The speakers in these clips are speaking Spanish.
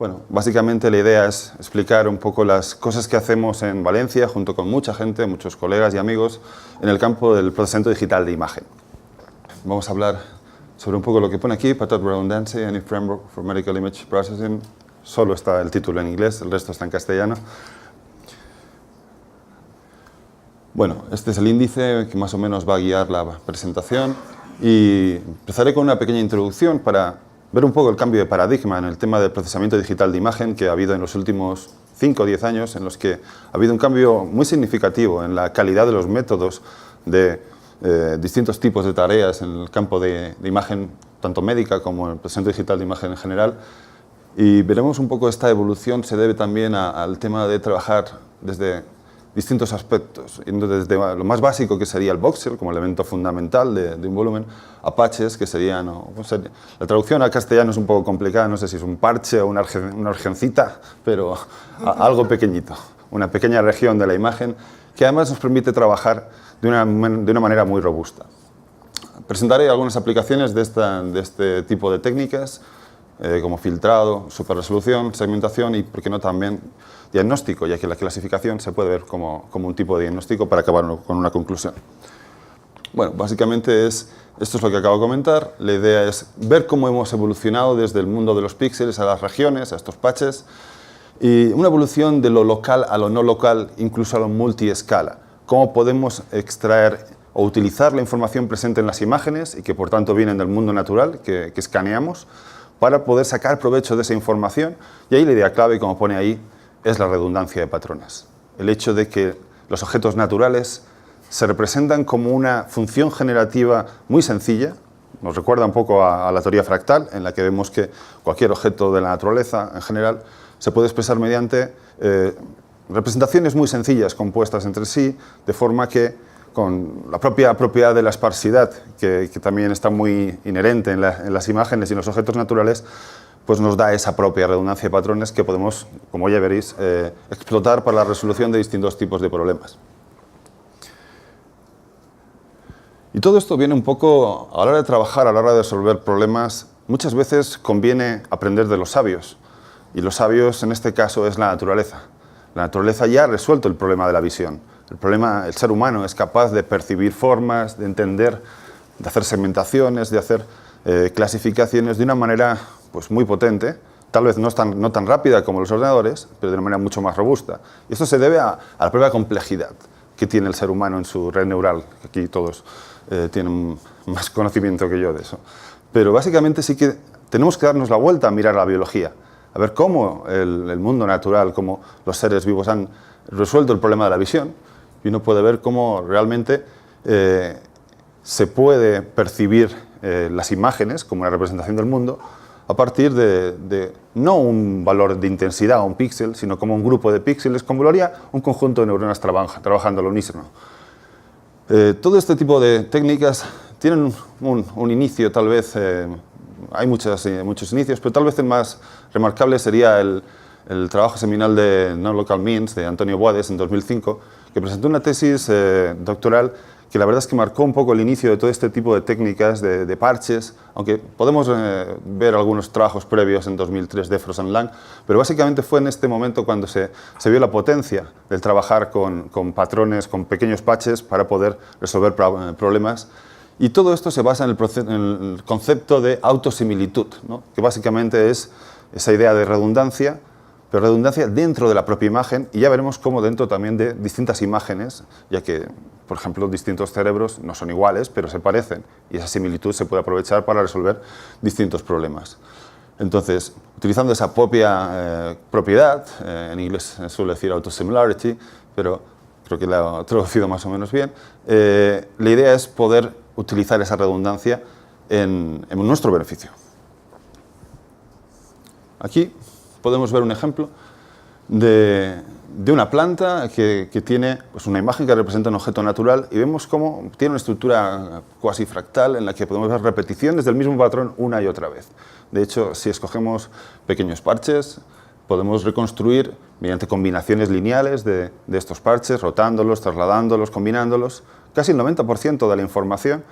Bueno, básicamente la idea es explicar un poco las cosas que hacemos en Valencia, junto con mucha gente, muchos colegas y amigos, en el campo del procesamiento digital de imagen. Vamos a hablar sobre un poco lo que pone aquí, Pattern Redundancy and a Framework for Medical Image Processing. Solo está el título en inglés, el resto está en castellano. Bueno, este es el índice que más o menos va a guiar la presentación y empezaré con una pequeña introducción para ver un poco el cambio de paradigma en el tema del procesamiento digital de imagen que ha habido en los últimos 5 o 10 años, en los que ha habido un cambio muy significativo en la calidad de los métodos de distintos tipos de tareas en el campo de imagen, tanto médica como el procesamiento digital de imagen en general. Y veremos un poco esta evolución se debe también al tema de trabajar desde distintos aspectos, desde lo más básico que sería el voxel como elemento fundamental de un volumen, a patches que serían, la traducción al castellano es un poco complicada, no sé si es un parche o una urgencita, pero algo pequeño, una pequeña región de la imagen que además nos permite trabajar de una manera muy robusta. Presentaré algunas aplicaciones de este tipo de técnicas, como filtrado, superresolución, segmentación y, por qué no, también diagnóstico, ya que la clasificación se puede ver como un tipo de diagnóstico para acabar con una conclusión. Bueno, básicamente esto es lo que acabo de comentar. La idea es ver cómo hemos evolucionado desde el mundo de los píxeles a las regiones, a estos patches, y una evolución de lo local a lo no local, incluso a lo multiescala. Cómo podemos extraer o utilizar la información presente en las imágenes y que por tanto vienen del mundo natural, que escaneamos, para poder sacar provecho de esa información. Y ahí la idea clave, como pone ahí, es la redundancia de patrones. El hecho de que los objetos naturales se representan como una función generativa muy sencilla, nos recuerda un poco a la teoría fractal, en la que vemos que cualquier objeto de la naturaleza, en general, se puede expresar mediante representaciones muy sencillas, compuestas entre sí, de forma que con la propia propiedad de la esparsidad, que también está muy inherente en las imágenes y en los objetos naturales, pues nos da esa propia redundancia de patrones que podemos, como ya veréis, explotar para la resolución de distintos tipos de problemas. Y todo esto viene un poco, a la hora de trabajar, a la hora de resolver problemas, muchas veces conviene aprender de los sabios. Y los sabios, en este caso, es la naturaleza. La naturaleza ya ha resuelto el problema de la visión. El ser humano es capaz de percibir formas, de entender, de hacer segmentaciones, de hacer clasificaciones de una manera pues, muy potente, tal vez no tan rápida como los ordenadores, pero de una manera mucho más robusta. Y esto se debe a la propia complejidad que tiene el ser humano en su red neural. Aquí todos tienen más conocimiento que yo de eso. Pero básicamente sí que tenemos que darnos la vuelta a mirar la biología, a ver cómo el mundo natural, cómo los seres vivos han resuelto el problema de la visión. Y uno puede ver cómo realmente se puede percibir las imágenes como una representación del mundo a partir de no un valor de intensidad o un píxel, sino como un grupo de píxeles, como lo haría un conjunto de neuronas trabajando al unísono. Todo este tipo de técnicas tienen un inicio, tal vez, hay muchos inicios, pero tal vez el más remarcable sería el trabajo seminal de Non-Local Means de Antonio Boades en 2005, que presentó una tesis doctoral que la verdad es que marcó un poco el inicio de todo este tipo de técnicas de parches, aunque podemos ver algunos trabajos previos en 2003 de Frost and Lang, pero básicamente fue en este momento cuando se vio la potencia del trabajar con patrones, con pequeños patches para poder resolver problemas. Y todo esto se basa en el concepto de autosimilitud, ¿no? Que básicamente es esa idea de redundancia, pero redundancia dentro de la propia imagen, y ya veremos cómo dentro también de distintas imágenes, ya que, por ejemplo, distintos cerebros no son iguales, pero se parecen, y esa similitud se puede aprovechar para resolver distintos problemas. Entonces, utilizando esa propia propiedad, en inglés se suele decir autosimilarity, pero creo que la he traducido más o menos bien, la idea es poder utilizar esa redundancia en nuestro beneficio. Aquí podemos ver un ejemplo de una planta que tiene pues, una imagen que representa un objeto natural y vemos cómo tiene una estructura cuasi fractal en la que podemos ver repeticiones del mismo patrón una y otra vez. De hecho, si escogemos pequeños parches, podemos reconstruir mediante combinaciones lineales de estos parches, rotándolos, trasladándolos, combinándolos, casi el 90% de la información.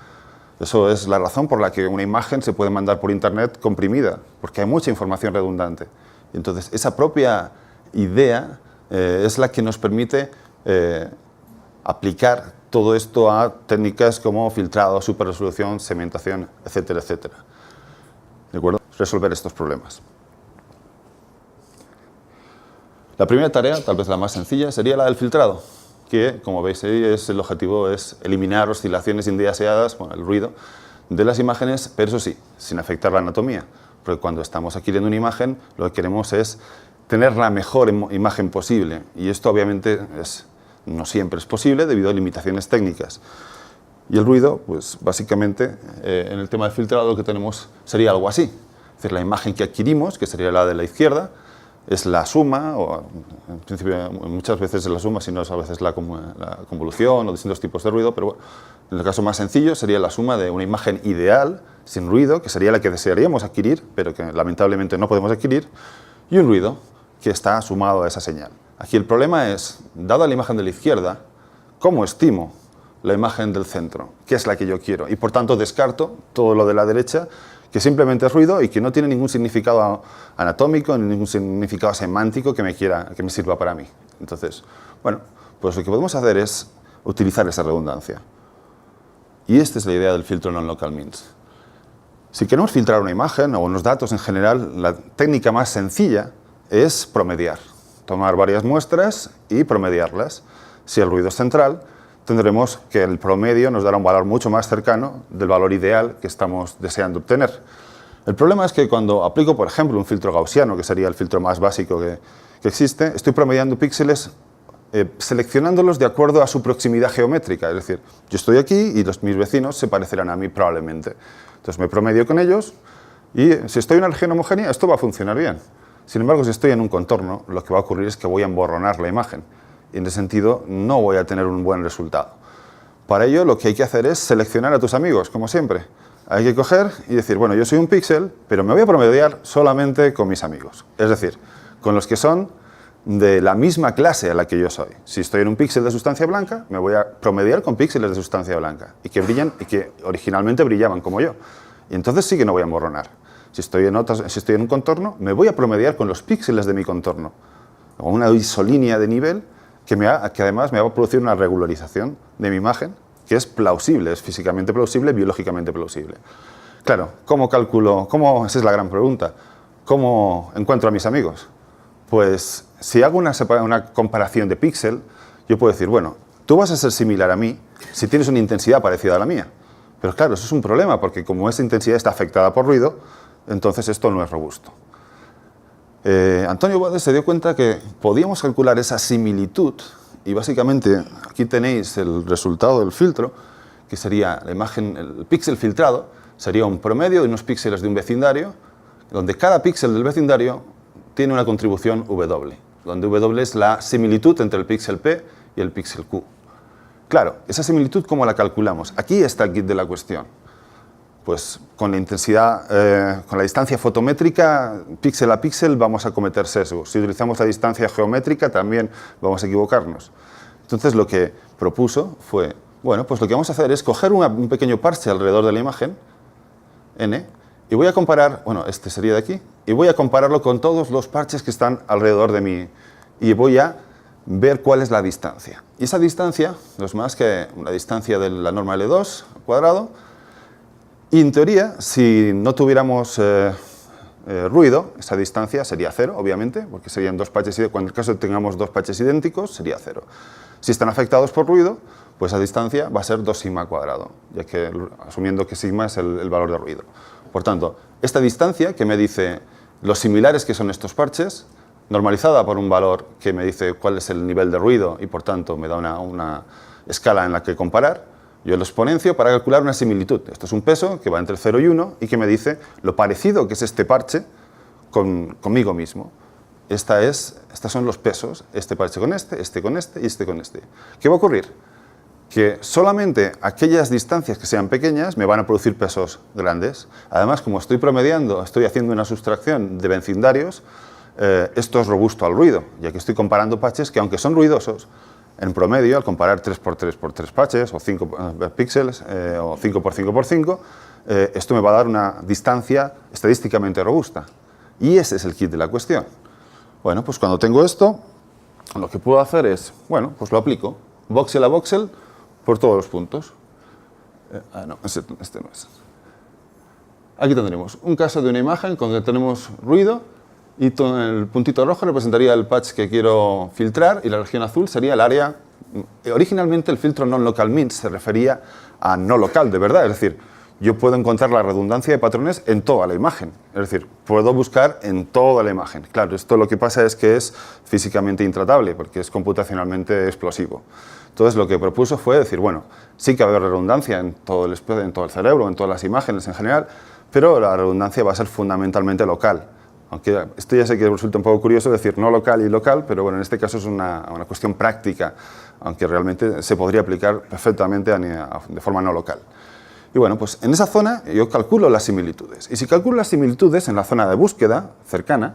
Eso es la razón por la que una imagen se puede mandar por internet comprimida, porque hay mucha información redundante. Entonces, esa propia idea es la que nos permite aplicar todo esto a técnicas como filtrado, superresolución, segmentación, etcétera, etcétera. ¿De acuerdo? Resolver estos problemas. La primera tarea, tal vez la más sencilla, sería la del filtrado, que, como veis ahí, el objetivo es eliminar oscilaciones indeseadas, bueno, el ruido, de las imágenes, pero eso sí, sin afectar la anatomía. Porque cuando estamos adquiriendo una imagen, lo que queremos es tener la mejor imagen posible. Y esto, obviamente, no siempre es posible debido a limitaciones técnicas. Y el ruido, pues básicamente, en el tema de filtrado lo que tenemos sería algo así. Es decir, la imagen que adquirimos, que sería la de la izquierda, es la suma, o en principio muchas veces es la suma, si no es a veces la convolución o distintos tipos de ruido, pero bueno, en el caso más sencillo sería la suma de una imagen ideal, sin ruido, que sería la que desearíamos adquirir, pero que lamentablemente no podemos adquirir, y un ruido que está sumado a esa señal. Aquí el problema es, dada la imagen de la izquierda, ¿cómo estimo la imagen del centro? ¿Qué es la que yo quiero? Y por tanto descarto todo lo de la derecha, que simplemente es ruido y que no tiene ningún significado anatómico, ni ningún significado semántico que me sirva para mí. Entonces, bueno, pues lo que podemos hacer es utilizar esa redundancia. Y esta es la idea del filtro non-local means. Si queremos filtrar una imagen o unos datos en general, la técnica más sencilla es promediar. Tomar varias muestras y promediarlas. Si el ruido es central, tendremos que el promedio nos dará un valor mucho más cercano del valor ideal que estamos deseando obtener. El problema es que cuando aplico, por ejemplo, un filtro gaussiano, que sería el filtro más básico que existe, estoy promediando píxeles seleccionándolos de acuerdo a su proximidad geométrica. Es decir, yo estoy aquí y mis vecinos se parecerán a mí probablemente. Entonces me promedio con ellos y si estoy en una región homogénea, esto va a funcionar bien. Sin embargo, si estoy en un contorno, lo que va a ocurrir es que voy a emborronar la imagen. Y en ese sentido no voy a tener un buen resultado. Para ello lo que hay que hacer es seleccionar a tus amigos, como siempre. Hay que coger y decir, bueno, yo soy un píxel, pero me voy a promediar solamente con mis amigos. Es decir, con los que son de la misma clase a la que yo soy. Si estoy en un píxel de sustancia blanca, me voy a promediar con píxeles de sustancia blanca y que brillan y que originalmente brillaban como yo. Y entonces sí que no voy a emborronar. Si estoy en un contorno, me voy a promediar con los píxeles de mi contorno. O una isolínea de nivel que además me va a producir una regularización de mi imagen, que es plausible, es físicamente plausible, biológicamente plausible. Claro, ¿cómo calculo? Esa es la gran pregunta. ¿Cómo encuentro a mis amigos? Pues si hago una comparación de píxel, yo puedo decir, bueno, tú vas a ser similar a mí si tienes una intensidad parecida a la mía. Pero claro, eso es un problema, porque como esa intensidad está afectada por ruido, entonces esto no es robusto. Antonio Boades se dio cuenta que podíamos calcular esa similitud y básicamente aquí tenéis el resultado del filtro, que sería la imagen, el píxel filtrado, sería un promedio de unos píxeles de un vecindario, donde cada píxel del vecindario tiene una contribución W, donde W es la similitud entre el píxel P y el píxel Q. Claro, esa similitud, ¿cómo la calculamos? Aquí está el kit de la cuestión. Pues con la intensidad, con la distancia fotométrica, píxel a píxel, vamos a cometer sesgos. Si utilizamos la distancia geométrica, también vamos a equivocarnos. Entonces, lo que propuso fue, bueno, pues lo que vamos a hacer es coger un pequeño parche alrededor de la imagen, N, y voy a comparar, bueno, este sería de aquí, y voy a compararlo con todos los parches que están alrededor de mí, y voy a ver cuál es la distancia. Y esa distancia no es más que una distancia de la norma L2 al cuadrado. Y en teoría, si no tuviéramos ruido, esa distancia sería 0, obviamente, porque serían dos parches, cuando en el caso de tengamos dos parches idénticos, sería 0. Si están afectados por ruido, pues esa distancia va a ser 2 sigma al cuadrado, ya que asumiendo que sigma es el valor de ruido. Por tanto, esta distancia que me dice los similares que son estos parches, normalizada por un valor que me dice cuál es el nivel de ruido y por tanto me da una escala en la que comparar, yo lo exponencio para calcular una similitud. Esto es un peso que va entre el 0 y 1 y que me dice lo parecido que es este parche conmigo mismo. Estos son los pesos, este parche con este con este y este con este. ¿Qué va a ocurrir? Que solamente aquellas distancias que sean pequeñas me van a producir pesos grandes. Además, como estoy promediando, estoy haciendo una sustracción de vecindarios, esto es robusto al ruido, ya que estoy comparando parches que, aunque son ruidosos, en promedio, al comparar 3x3x3 parches, o 5 píxeles, o 5x5x5, esto me va a dar una distancia estadísticamente robusta. Y ese es el kit de la cuestión. Bueno, pues cuando tengo esto, lo que puedo hacer es, bueno, pues lo aplico, voxel a voxel, por todos los puntos. No, este no es. Aquí tendremos un caso de una imagen con que tenemos ruido y el puntito rojo representaría el patch que quiero filtrar y la región azul sería el área. Originalmente el filtro non-local min se refería a no local, de verdad, es decir, yo puedo encontrar la redundancia de patrones en toda la imagen, es decir, puedo buscar en toda la imagen. Claro, esto lo que pasa es que es físicamente intratable porque es computacionalmente explosivo. Entonces lo que propuso fue decir, bueno, sí que va a haber redundancia en todo el cerebro, en todas las imágenes en general, pero la redundancia va a ser fundamentalmente local. Aunque esto ya sé que resulta un poco curioso decir no local y local, pero bueno, en este caso es una cuestión práctica, aunque realmente se podría aplicar perfectamente de forma no local. Y bueno, pues en esa zona yo calculo las similitudes. Y si calculo las similitudes en la zona de búsqueda cercana,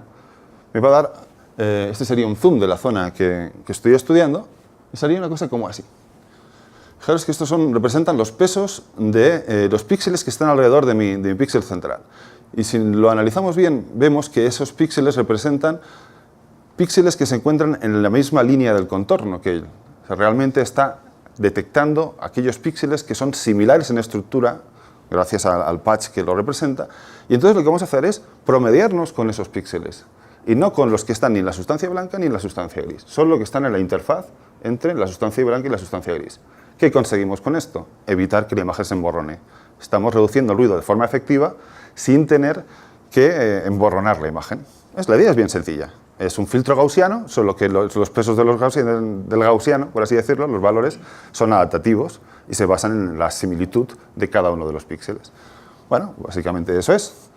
me va a dar, este sería un zoom de la zona que estoy estudiando, y sería una cosa como así. Fijaros que estos representan los pesos de los píxeles que están alrededor de mi píxel central. Y si lo analizamos bien, vemos que esos píxeles representan píxeles que se encuentran en la misma línea del contorno que él. O sea, realmente está detectando aquellos píxeles que son similares en estructura, gracias al patch que lo representa. Y entonces lo que vamos a hacer es promediarnos con esos píxeles. Y no con los que están ni en la sustancia blanca ni en la sustancia gris. Son los que están en la interfaz entre la sustancia blanca y la sustancia gris. ¿Qué conseguimos con esto? Evitar que la imagen se emborrone. Estamos reduciendo el ruido de forma efectiva sin tener que emborronar la imagen. La idea es bien sencilla. Es un filtro gaussiano, solo que los pesos del gaussiano, por así decirlo, los valores, son adaptativos y se basan en la similitud de cada uno de los píxeles. Bueno, básicamente eso es.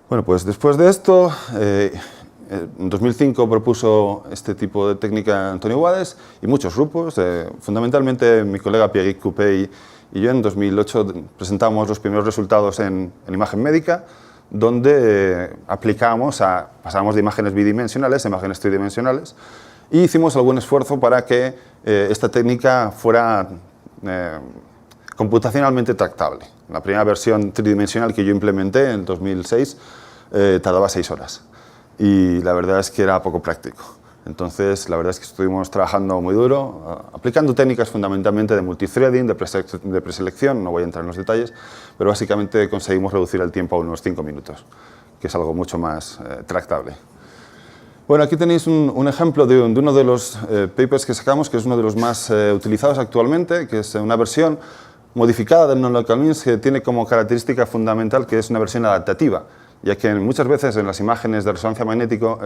Bueno, pues después de esto, en 2005 propuso este tipo de técnica Antonio Guades y muchos grupos, fundamentalmente mi colega Pierre Coupey y yo en 2008 presentamos los primeros resultados en imagen médica, donde pasábamos de imágenes bidimensionales a imágenes tridimensionales y hicimos algún esfuerzo para que esta técnica fuera computacionalmente tractable. La primera versión tridimensional que yo implementé en 2006 tardaba 6 horas y la verdad es que era poco práctico. Entonces, la verdad es que estuvimos trabajando muy duro, aplicando técnicas fundamentalmente de multithreading, de preselección, no voy a entrar en los detalles, pero básicamente conseguimos reducir el tiempo a unos 5 minutos, que es algo mucho más tractable. Bueno, aquí tenéis un ejemplo de uno de los papers que sacamos, que es uno de los más utilizados actualmente, que es una versión modificada del non-local means que tiene como característica fundamental que es una versión adaptativa, ya que muchas veces en las imágenes de resonancia magnética,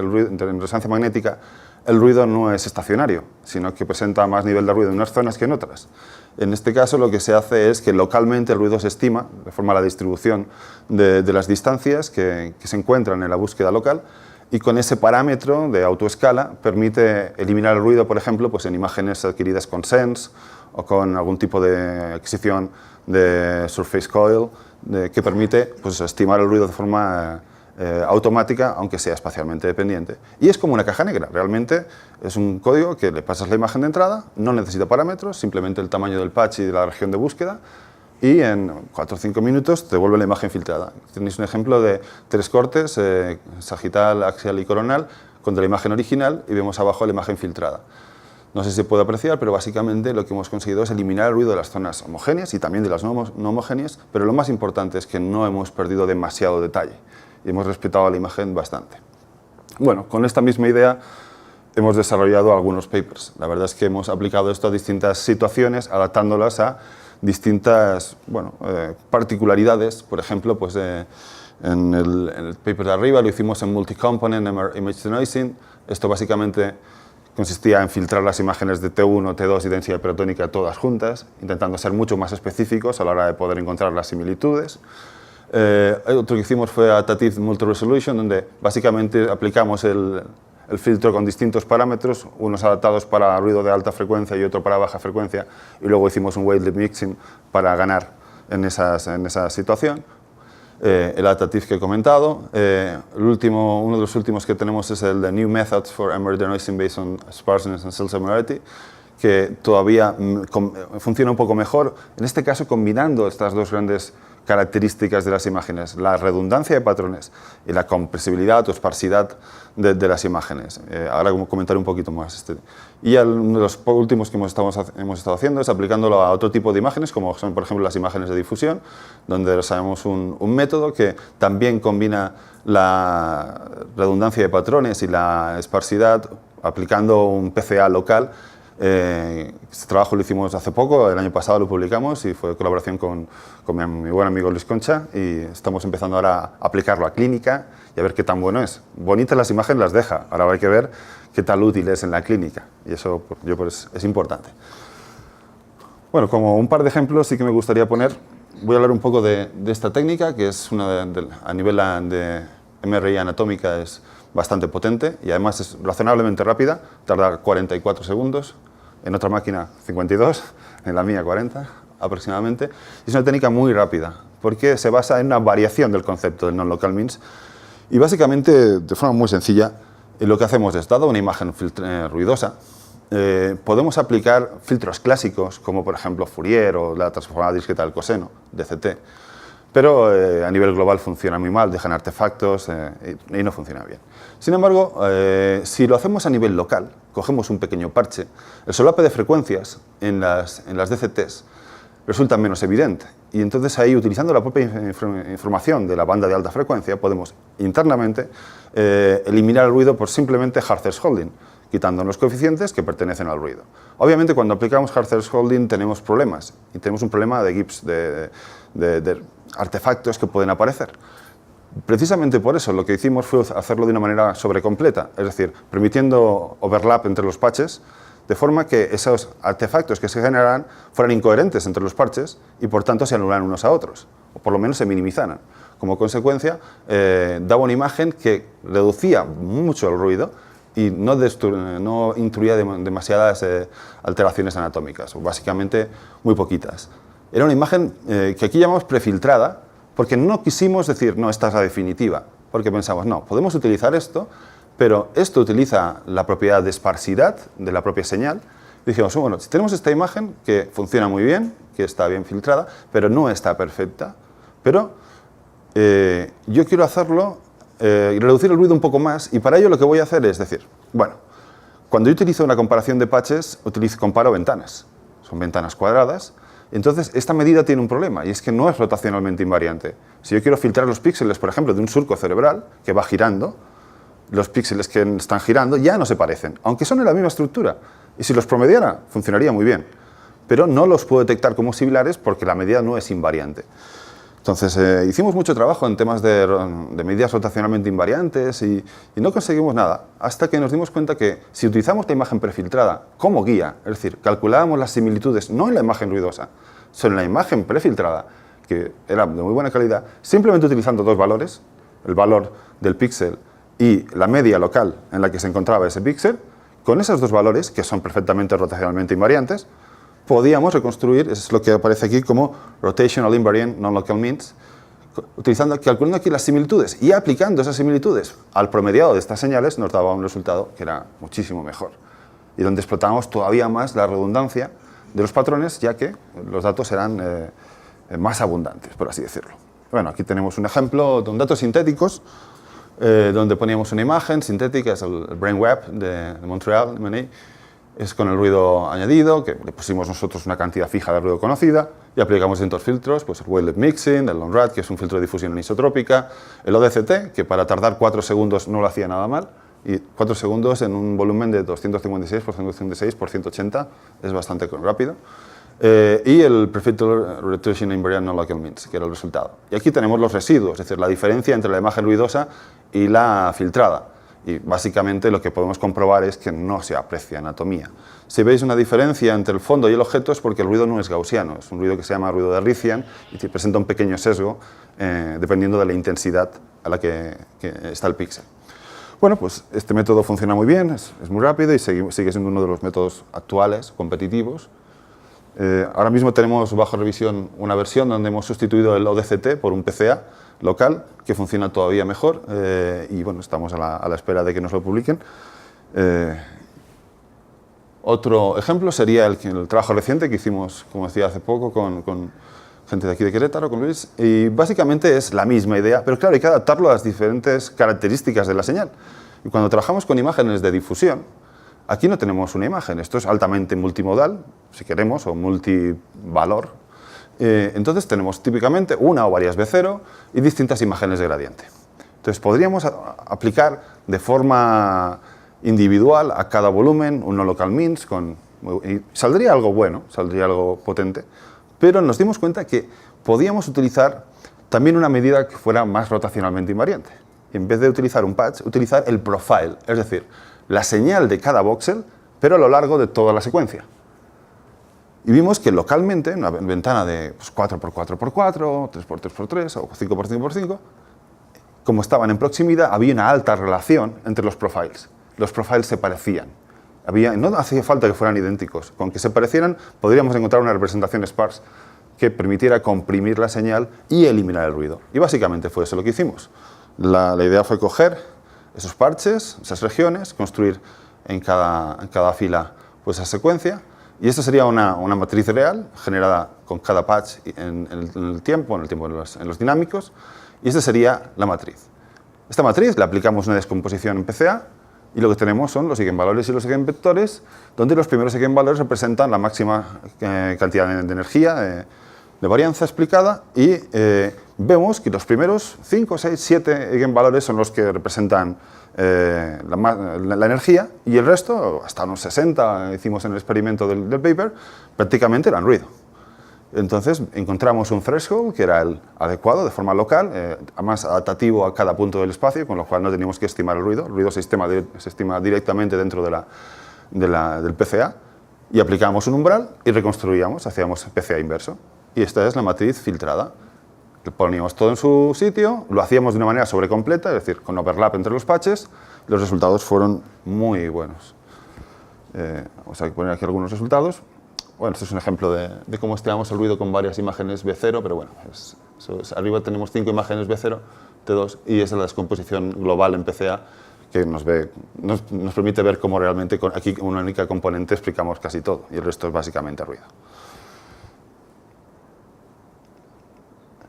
el ruido no es estacionario, sino que presenta más nivel de ruido en unas zonas que en otras. En este caso lo que se hace es que localmente el ruido se estima, de forma a la distribución de las distancias que se encuentran en la búsqueda local, y con ese parámetro de autoescala permite eliminar el ruido, por ejemplo, pues en imágenes adquiridas con Sense o con algún tipo de adquisición de Surface Coil, que permite pues, estimar el ruido de forma automática, aunque sea espacialmente dependiente. Y es como una caja negra, realmente es un código que le pasas la imagen de entrada, no necesita parámetros, simplemente el tamaño del patch y de la región de búsqueda, y en 4 o 5 minutos te devuelve la imagen filtrada. Tenéis un ejemplo de 3 cortes, sagital, axial y coronal, contra la imagen original, y vemos abajo la imagen filtrada. No sé si se puede apreciar, pero básicamente lo que hemos conseguido es eliminar el ruido de las zonas homogéneas y también de las no homogéneas, pero lo más importante es que no hemos perdido demasiado detalle y hemos respetado la imagen bastante. Bueno, con esta misma idea hemos desarrollado algunos papers. La verdad es que hemos aplicado esto a distintas situaciones, adaptándolas a distintas particularidades. Por ejemplo, pues, en el paper de arriba lo hicimos en multi-component image denoising. Esto básicamente consistía en filtrar las imágenes de T1, T2 y densidad hipertónica todas juntas, intentando ser mucho más específicos a la hora de poder encontrar las similitudes. Otro que hicimos fue Adaptive Multi-Resolution, donde básicamente aplicamos el filtro con distintos parámetros, unos adaptados para ruido de alta frecuencia y otro para baja frecuencia, y luego hicimos un weighted mixing para ganar en esa situación. El adaptative que he comentado. Uno de los últimos que tenemos es el de New Methods for Emergent Denoising Based on Sparseness and Cell Similarity, que todavía funciona un poco mejor, en este caso combinando estas dos grandes características de las imágenes, la redundancia de patrones y la compresibilidad o esparsidad de las imágenes. Ahora comentaré un poquito más. Y uno de los últimos que hemos estado haciendo es aplicándolo a otro tipo de imágenes, como son, por ejemplo, las imágenes de difusión, donde desarrollamos un método que también combina la redundancia de patrones y la esparsidad aplicando un PCA local. Este trabajo lo hicimos hace poco, el año pasado lo publicamos y fue colaboración con mi buen amigo Luis Concha, y estamos empezando ahora a aplicarlo a clínica y a ver qué tan bueno es. Bonitas las imágenes las deja, ahora hay que ver qué tal útil es en la clínica, y eso es importante. Bueno, como un par de ejemplos sí que me gustaría poner, voy a hablar un poco de esta técnica, que es a nivel de MRI anatómica es bastante potente y además es razonablemente rápida, tarda 44 segundos, en otra máquina 52, en la mía 40 aproximadamente. Y es una técnica muy rápida, porque se basa en una variación del concepto del non-local means, y básicamente, de forma muy sencilla, lo que hacemos es, dado una imagen ruidosa, podemos aplicar filtros clásicos, como por ejemplo Fourier o la transformada discreta del coseno, DCT, pero a nivel global funciona muy mal, dejan artefactos y no funciona bien. Sin embargo, si lo hacemos a nivel local, cogemos un pequeño parche, el solape de frecuencias en las DCTs resulta menos evidente, y entonces ahí, utilizando la propia información de la banda de alta frecuencia, podemos internamente eliminar el ruido por simplemente Hard-Thresholding, quitando los coeficientes que pertenecen al ruido. Obviamente, cuando aplicamos Hard-Thresholding tenemos problemas, y tenemos un problema de GIPs, de artefactos que pueden aparecer. Precisamente por eso lo que hicimos fue hacerlo de una manera sobrecompleta, es decir, permitiendo overlap entre los patches, de forma que esos artefactos que se generan fueran incoherentes entre los parches y por tanto se anularan unos a otros, o por lo menos se minimizaran. Como consecuencia, daba una imagen que reducía mucho el ruido y no intruía demasiadas alteraciones anatómicas, o básicamente muy poquitas. Era una imagen que aquí llamamos prefiltrada, porque no quisimos decir, no, esta es la definitiva, porque pensamos, no, podemos utilizar esto, pero esto utiliza la propiedad de esparsidad de la propia señal. Y dijimos, bueno, si tenemos esta imagen que funciona muy bien, que está bien filtrada, pero no está perfecta, pero yo quiero hacerlo, reducir el ruido un poco más, y para ello lo que voy a hacer es decir, bueno, cuando yo utilizo una comparación de patches, comparo ventanas, son ventanas cuadradas. Entonces, esta medida tiene un problema, y es que no es rotacionalmente invariante. Si yo quiero filtrar los píxeles, por ejemplo, de un surco cerebral que va girando, los píxeles que están girando ya no se parecen, aunque son de la misma estructura. Y si los promediara, funcionaría muy bien. Pero no los puedo detectar como similares porque la medida no es invariante. Entonces, hicimos mucho trabajo en temas de medidas rotacionalmente invariantes y no conseguimos nada, hasta que nos dimos cuenta que si utilizamos la imagen prefiltrada como guía, es decir, calculábamos las similitudes no en la imagen ruidosa, sino en la imagen prefiltrada, que era de muy buena calidad, simplemente utilizando dos valores, el valor del píxel y la media local en la que se encontraba ese píxel, con esos dos valores, que son perfectamente rotacionalmente invariantes, podíamos reconstruir, eso es lo que aparece aquí como Rotational Invariant Non-Local Means, calculando aquí las similitudes y aplicando esas similitudes al promediado de estas señales, nos daba un resultado que era muchísimo mejor, y donde explotábamos todavía más la redundancia de los patrones, ya que los datos eran más abundantes, por así decirlo. Bueno, aquí tenemos un ejemplo con datos sintéticos, donde poníamos una imagen sintética, es el BrainWeb de Montreal, MNI, es con el ruido añadido, que le pusimos nosotros una cantidad fija de ruido conocida, y aplicamos distintos filtros, pues el Wavelet Mixing, el Long-Rad, que es un filtro de difusión anisotrópica, el ODCT, que para tardar 4 segundos no lo hacía nada mal, y 4 segundos en un volumen de 256 por 156 por 180 es bastante rápido, y el Prefilter Rotation Invariant Non-Local Means, que era el resultado. Y aquí tenemos los residuos, es decir, la diferencia entre la imagen ruidosa y la filtrada. Y básicamente lo que podemos comprobar es que no se aprecia anatomía. Si veis una diferencia entre el fondo y el objeto es porque el ruido no es gaussiano, es un ruido que se llama ruido de Riccian y que presenta un pequeño sesgo dependiendo de la intensidad a la que está el píxel. Bueno, pues este método funciona muy bien, es muy rápido y sigue siendo uno de los métodos actuales, competitivos. Ahora mismo tenemos bajo revisión una versión donde hemos sustituido el ODCT por un PCA local, que funciona todavía mejor, y bueno, estamos a la espera de que nos lo publiquen. Otro ejemplo sería el trabajo reciente que hicimos, como decía hace poco, con gente de aquí de Querétaro, con Luis, y básicamente es la misma idea, pero claro, hay que adaptarlo a las diferentes características de la señal. Y cuando trabajamos con imágenes de difusión, aquí no tenemos una imagen, esto es altamente multimodal, si queremos, o multivalor. Entonces tenemos típicamente una o varias B0 y distintas imágenes de gradiente. Entonces podríamos aplicar de forma individual a cada volumen un no local means, y saldría algo bueno, saldría algo potente, pero nos dimos cuenta que podíamos utilizar también una medida que fuera más rotacionalmente invariante. Y en vez de utilizar un patch, utilizar el profile, es decir, la señal de cada voxel, pero a lo largo de toda la secuencia. Y vimos que localmente, en una ventana de 4x4x4, 3x3x3 o 5x5x5, como estaban en proximidad, había una alta relación entre los profiles. Los profiles se parecían. No hacía falta que fueran idénticos. Con que se parecieran, podríamos encontrar una representación sparse que permitiera comprimir la señal y eliminar el ruido. Y básicamente fue eso lo que hicimos. La idea fue coger esos parches, esas regiones, construir en cada fila pues, esa secuencia, y esto sería una matriz real generada con cada patch en el tiempo en los dinámicos, y esta sería la matriz. Esta matriz le aplicamos una descomposición en PCA, y lo que tenemos son los eigenvalores y los eigenvectores, donde los primeros eigenvalores representan la máxima cantidad de energía, de varianza explicada, y vemos que los primeros 5, 6, 7 eigenvalores son los que representan la energía, y el resto, hasta unos 60, hicimos en el experimento del paper, prácticamente eran ruido. Entonces encontramos un threshold que era el adecuado de forma local, más adaptativo a cada punto del espacio, con lo cual no teníamos que estimar el ruido. El ruido se estima directamente dentro del PCA, y aplicábamos un umbral y reconstruíamos, hacíamos PCA inverso. Y esta es la matriz filtrada. Poníamos todo en su sitio, lo hacíamos de una manera sobrecompleta, es decir, con overlap entre los patches, y los resultados fueron muy buenos. Vamos a poner aquí algunos resultados. Bueno, este es un ejemplo de cómo estimamos el ruido con varias imágenes B0, pero bueno, arriba tenemos 5 imágenes B0, T2, y esa es la descomposición global en PCA, que nos permite ver cómo realmente aquí con una única componente explicamos casi todo, y el resto es básicamente ruido.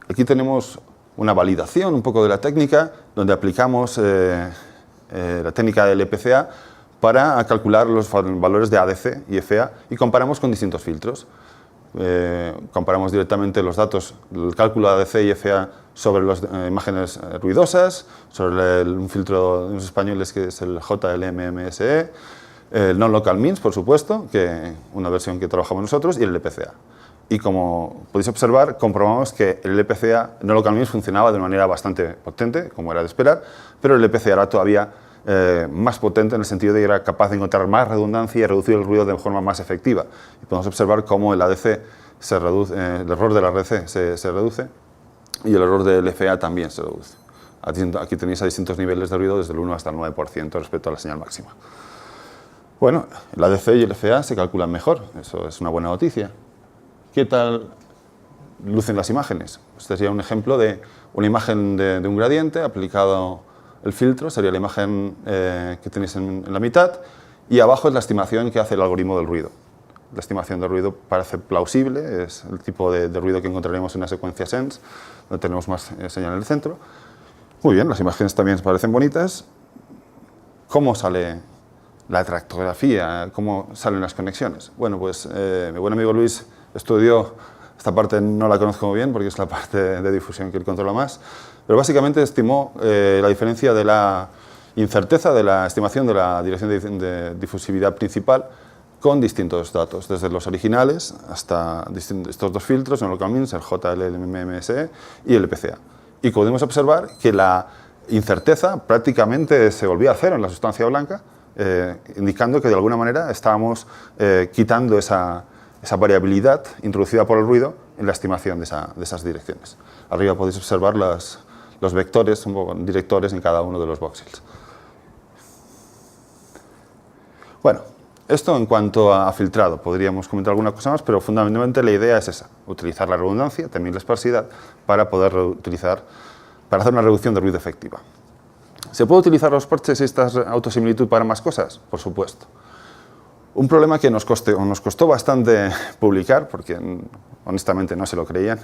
Aquí tenemos una validación un poco de la técnica, donde aplicamos la técnica del LPCA para calcular los valores de ADC y FA y comparamos con distintos filtros. Comparamos directamente los datos, el cálculo de ADC y FA sobre las imágenes ruidosas, sobre un filtro de los españoles que es el JLMMSE, el non-local means, por supuesto, que una versión que trabajamos nosotros, y el LPCA. Y como podéis observar, comprobamos que el LPCA, el non-local means, funcionaba de una manera bastante potente, como era de esperar, pero el LPCA era todavía más potente en el sentido de que era capaz de encontrar más redundancia y reducir el ruido de forma más efectiva. Y podemos observar cómo el ADC se reduce, el error del ADC se reduce y el error del FA también se reduce. Aquí tenéis a distintos niveles de ruido, desde el 1 hasta el 9% respecto a la señal máxima. Bueno, el ADC y el FA se calculan mejor, eso es una buena noticia. ¿Qué tal lucen las imágenes? Este sería un ejemplo de una imagen de un gradiente aplicado. El filtro sería la imagen que tenéis en la mitad, y abajo es la estimación que hace el algoritmo del ruido. La estimación del ruido parece plausible, es el tipo de ruido que encontraremos en una secuencia sense, donde tenemos más señal en el centro. Muy bien, las imágenes también parecen bonitas. ¿Cómo sale la tractografía? ¿Cómo salen las conexiones? Bueno, pues mi buen amigo Luis estudió, esta parte no la conozco muy bien porque es la parte de difusión que él controla más, pero básicamente estimó la diferencia de la incerteza de la estimación de la dirección de difusividad principal con distintos datos, desde los originales hasta estos dos filtros, el local means, el JLMMSE y el PCA. Y podemos observar que la incerteza prácticamente se volvía a cero en la sustancia blanca, indicando que de alguna manera estábamos quitando esa variabilidad introducida por el ruido en la estimación de esas direcciones. Arriba podéis observar los vectores, directores en cada uno de los voxels. Bueno, esto en cuanto a filtrado. Podríamos comentar alguna cosa más, pero fundamentalmente la idea es esa, utilizar la redundancia, también la esparsidad, para poder hacer una reducción de ruido efectiva. ¿Se puede utilizar los parches y esta autosimilitud para más cosas? Por supuesto. Un problema que nos costó bastante publicar, porque honestamente no se lo creían,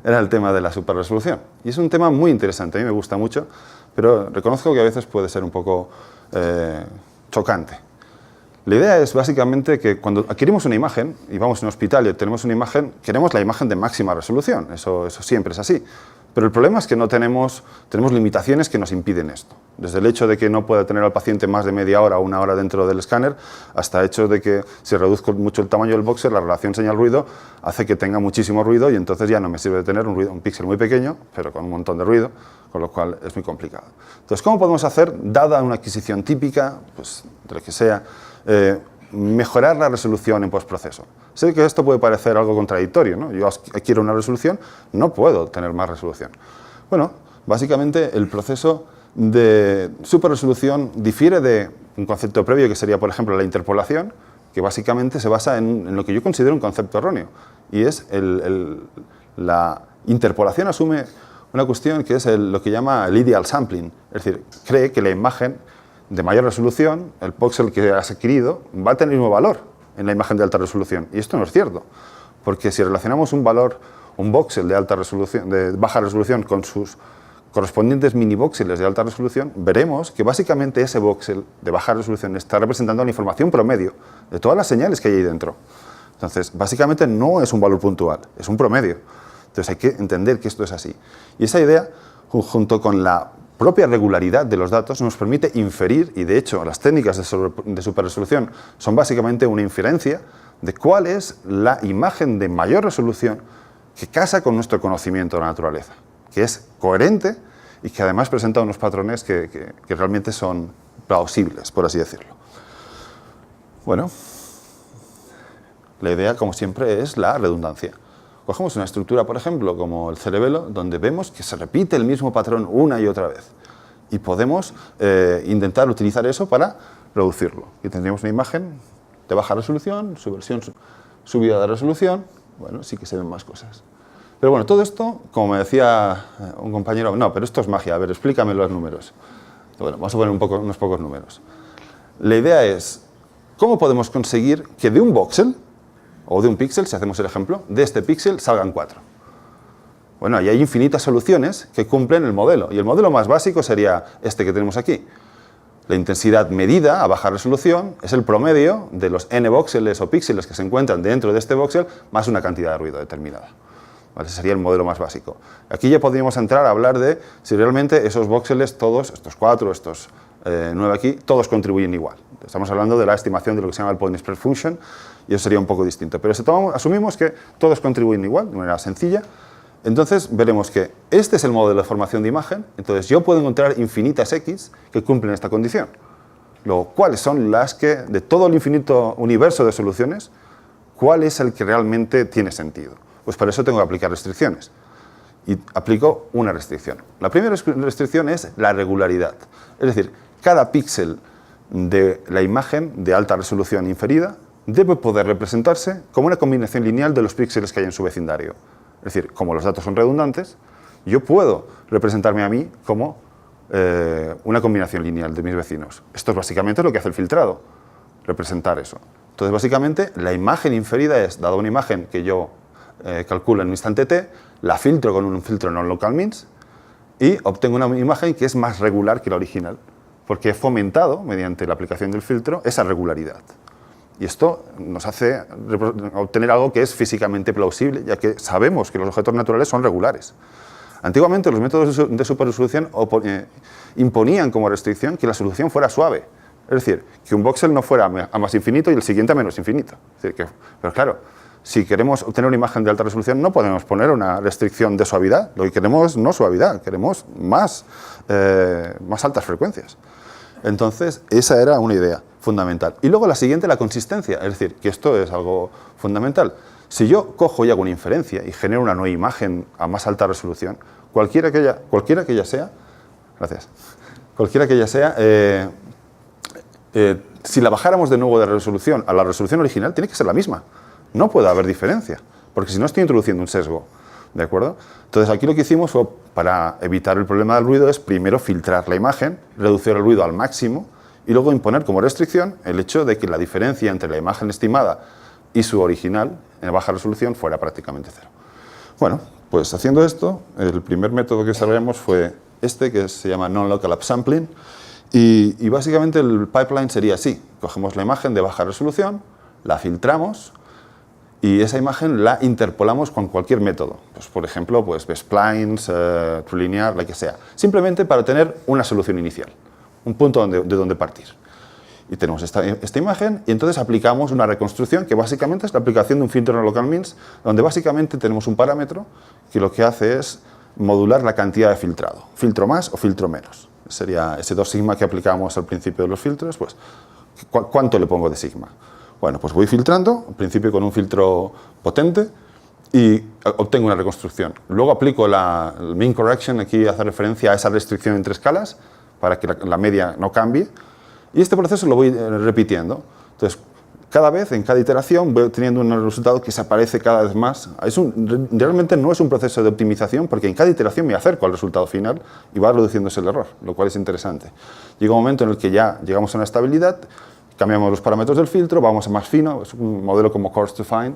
era el tema de la superresolución. Y es un tema muy interesante, a mí me gusta mucho, pero reconozco que a veces puede ser un poco chocante. La idea es básicamente que cuando adquirimos una imagen y vamos a un hospital y tenemos una imagen, queremos la imagen de máxima resolución, eso siempre es así. Pero el problema es que tenemos limitaciones que nos impiden esto. Desde el hecho de que no pueda tener al paciente más de media hora o una hora dentro del escáner, hasta el hecho de que si reduzco mucho el tamaño del voxel, la relación señal-ruido hace que tenga muchísimo ruido y entonces ya no me sirve de tener un píxel muy pequeño, pero con un montón de ruido, con lo cual es muy complicado. Entonces, ¿cómo podemos hacer, dada una adquisición típica, pues, de lo que sea, mejorar la resolución en postproceso? Sé que esto puede parecer algo contradictorio, ¿no? Yo adquiero una resolución, no puedo tener más resolución. Bueno, básicamente el proceso de superresolución difiere de un concepto previo que sería, por ejemplo, la interpolación, que básicamente se basa en lo que yo considero un concepto erróneo, y es la interpolación asume una cuestión que es lo que llama el ideal sampling, es decir, cree que la imagen de mayor resolución, el píxel que has adquirido, va a tener el mismo valor en la imagen de alta resolución. Y esto no es cierto, porque si relacionamos un voxel de baja resolución con sus correspondientes mini voxeles de alta resolución, veremos que básicamente ese voxel de baja resolución está representando la información promedio de todas las señales que hay ahí dentro. Entonces, básicamente no es un valor puntual, es un promedio. Entonces hay que entender que esto es así. Y esa idea, junto con la propia regularidad de los datos, nos permite inferir, y de hecho las técnicas de superresolución son básicamente una inferencia de cuál es la imagen de mayor resolución que casa con nuestro conocimiento de la naturaleza, que es coherente y que además presenta unos patrones que realmente son plausibles, por así decirlo. Bueno, la idea, como siempre, es la redundancia. Cogemos una estructura, por ejemplo, como el cerebelo, donde vemos que se repite el mismo patrón una y otra vez. Y podemos intentar utilizar eso para reducirlo. Y tendríamos una imagen de baja resolución, su versión subida de resolución. Bueno, sí que se ven más cosas. Pero bueno, todo esto, como me decía un compañero, no, pero esto es magia, a ver, explícame los números. Bueno, vamos a poner unos pocos números. La idea es, ¿cómo podemos conseguir que de un voxel, o de un píxel, si hacemos el ejemplo, de este píxel salgan 4? Bueno, y hay infinitas soluciones que cumplen el modelo, y el modelo más básico sería este que tenemos aquí. La intensidad medida a baja resolución es el promedio de los n voxeles o píxeles que se encuentran dentro de este voxel más una cantidad de ruido determinada. ¿Vale? Ese sería el modelo más básico. Aquí ya podríamos entrar a hablar de si realmente esos voxeles, todos, estos 4, estos 9 aquí, todos contribuyen igual. Estamos hablando de la estimación de lo que se llama el point spread function, y eso sería un poco distinto. Pero si asumimos que todos contribuyen igual, de manera sencilla, entonces veremos que este es el modelo de formación de imagen, entonces yo puedo encontrar infinitas X que cumplen esta condición. Luego, ¿cuáles son las que, de todo el infinito universo de soluciones, cuál es el que realmente tiene sentido? Pues para eso tengo que aplicar restricciones. Y aplico una restricción. La primera restricción es la regularidad. Es decir, cada píxel de la imagen de alta resolución inferida debe poder representarse como una combinación lineal de los píxeles que hay en su vecindario. Es decir, como los datos son redundantes, yo puedo representarme a mí como una combinación lineal de mis vecinos. Esto es básicamente lo que hace el filtrado, representar eso. Entonces, básicamente, la imagen inferida es, dada una imagen que yo calculo en un instante t, la filtro con un filtro non-local means y obtengo una imagen que es más regular que la original, porque he fomentado, mediante la aplicación del filtro, esa regularidad. Y esto nos hace obtener algo que es físicamente plausible, ya que sabemos que los objetos naturales son regulares. Antiguamente los métodos de superresolución imponían como restricción que la solución fuera suave. Es decir, que un voxel no fuera a más infinito y el siguiente a menos infinito. Es decir, pero claro, si queremos obtener una imagen de alta resolución no podemos poner una restricción de suavidad. Lo que queremos no suavidad, queremos más altas frecuencias. Entonces, esa era una idea fundamental. Y luego la siguiente, la consistencia, es decir, que esto es algo fundamental. Si yo cojo y hago una inferencia y genero una nueva imagen a más alta resolución, cualquiera que ella sea, gracias, cualquiera que ella sea, si la bajáramos de nuevo de resolución a la resolución original, tiene que ser la misma. No puede haber diferencia, porque si no estoy introduciendo un sesgo. ¿De acuerdo? Entonces aquí lo que hicimos para evitar el problema del ruido es primero filtrar la imagen, reducir el ruido al máximo y luego imponer como restricción el hecho de que la diferencia entre la imagen estimada y su original en baja resolución fuera prácticamente cero. Bueno, pues haciendo esto, el primer método que desarrollamos fue este, que se llama Non-Local Upsampling, y básicamente el pipeline sería así. Cogemos la imagen de baja resolución, la filtramos, y esa imagen la interpolamos con cualquier método. Pues, por ejemplo, pues B-splines, trilinear, la que sea. Simplemente para tener una solución inicial, un punto de donde partir. Y tenemos esta imagen y entonces aplicamos una reconstrucción que básicamente es la aplicación de un filtro en local means, donde básicamente tenemos un parámetro que lo que hace es modular la cantidad de filtrado. Filtro más o filtro menos. Sería ese 2 sigma que aplicamos al principio de los filtros, pues ¿cuánto le pongo de sigma? Bueno, pues voy filtrando, al principio con un filtro potente y obtengo una reconstrucción. Luego aplico el mean correction, aquí hace referencia a esa restricción entre escalas para que la media no cambie. Y este proceso lo voy repitiendo. Entonces, cada vez, en cada iteración, voy teniendo un resultado que se aparece cada vez más. Realmente no es un proceso de optimización porque en cada iteración me acerco al resultado final y va reduciéndose el error, lo cual es interesante. Llega un momento en el que ya llegamos a una estabilidad, cambiamos los parámetros del filtro, vamos a más fino, es un modelo como coarse to fine,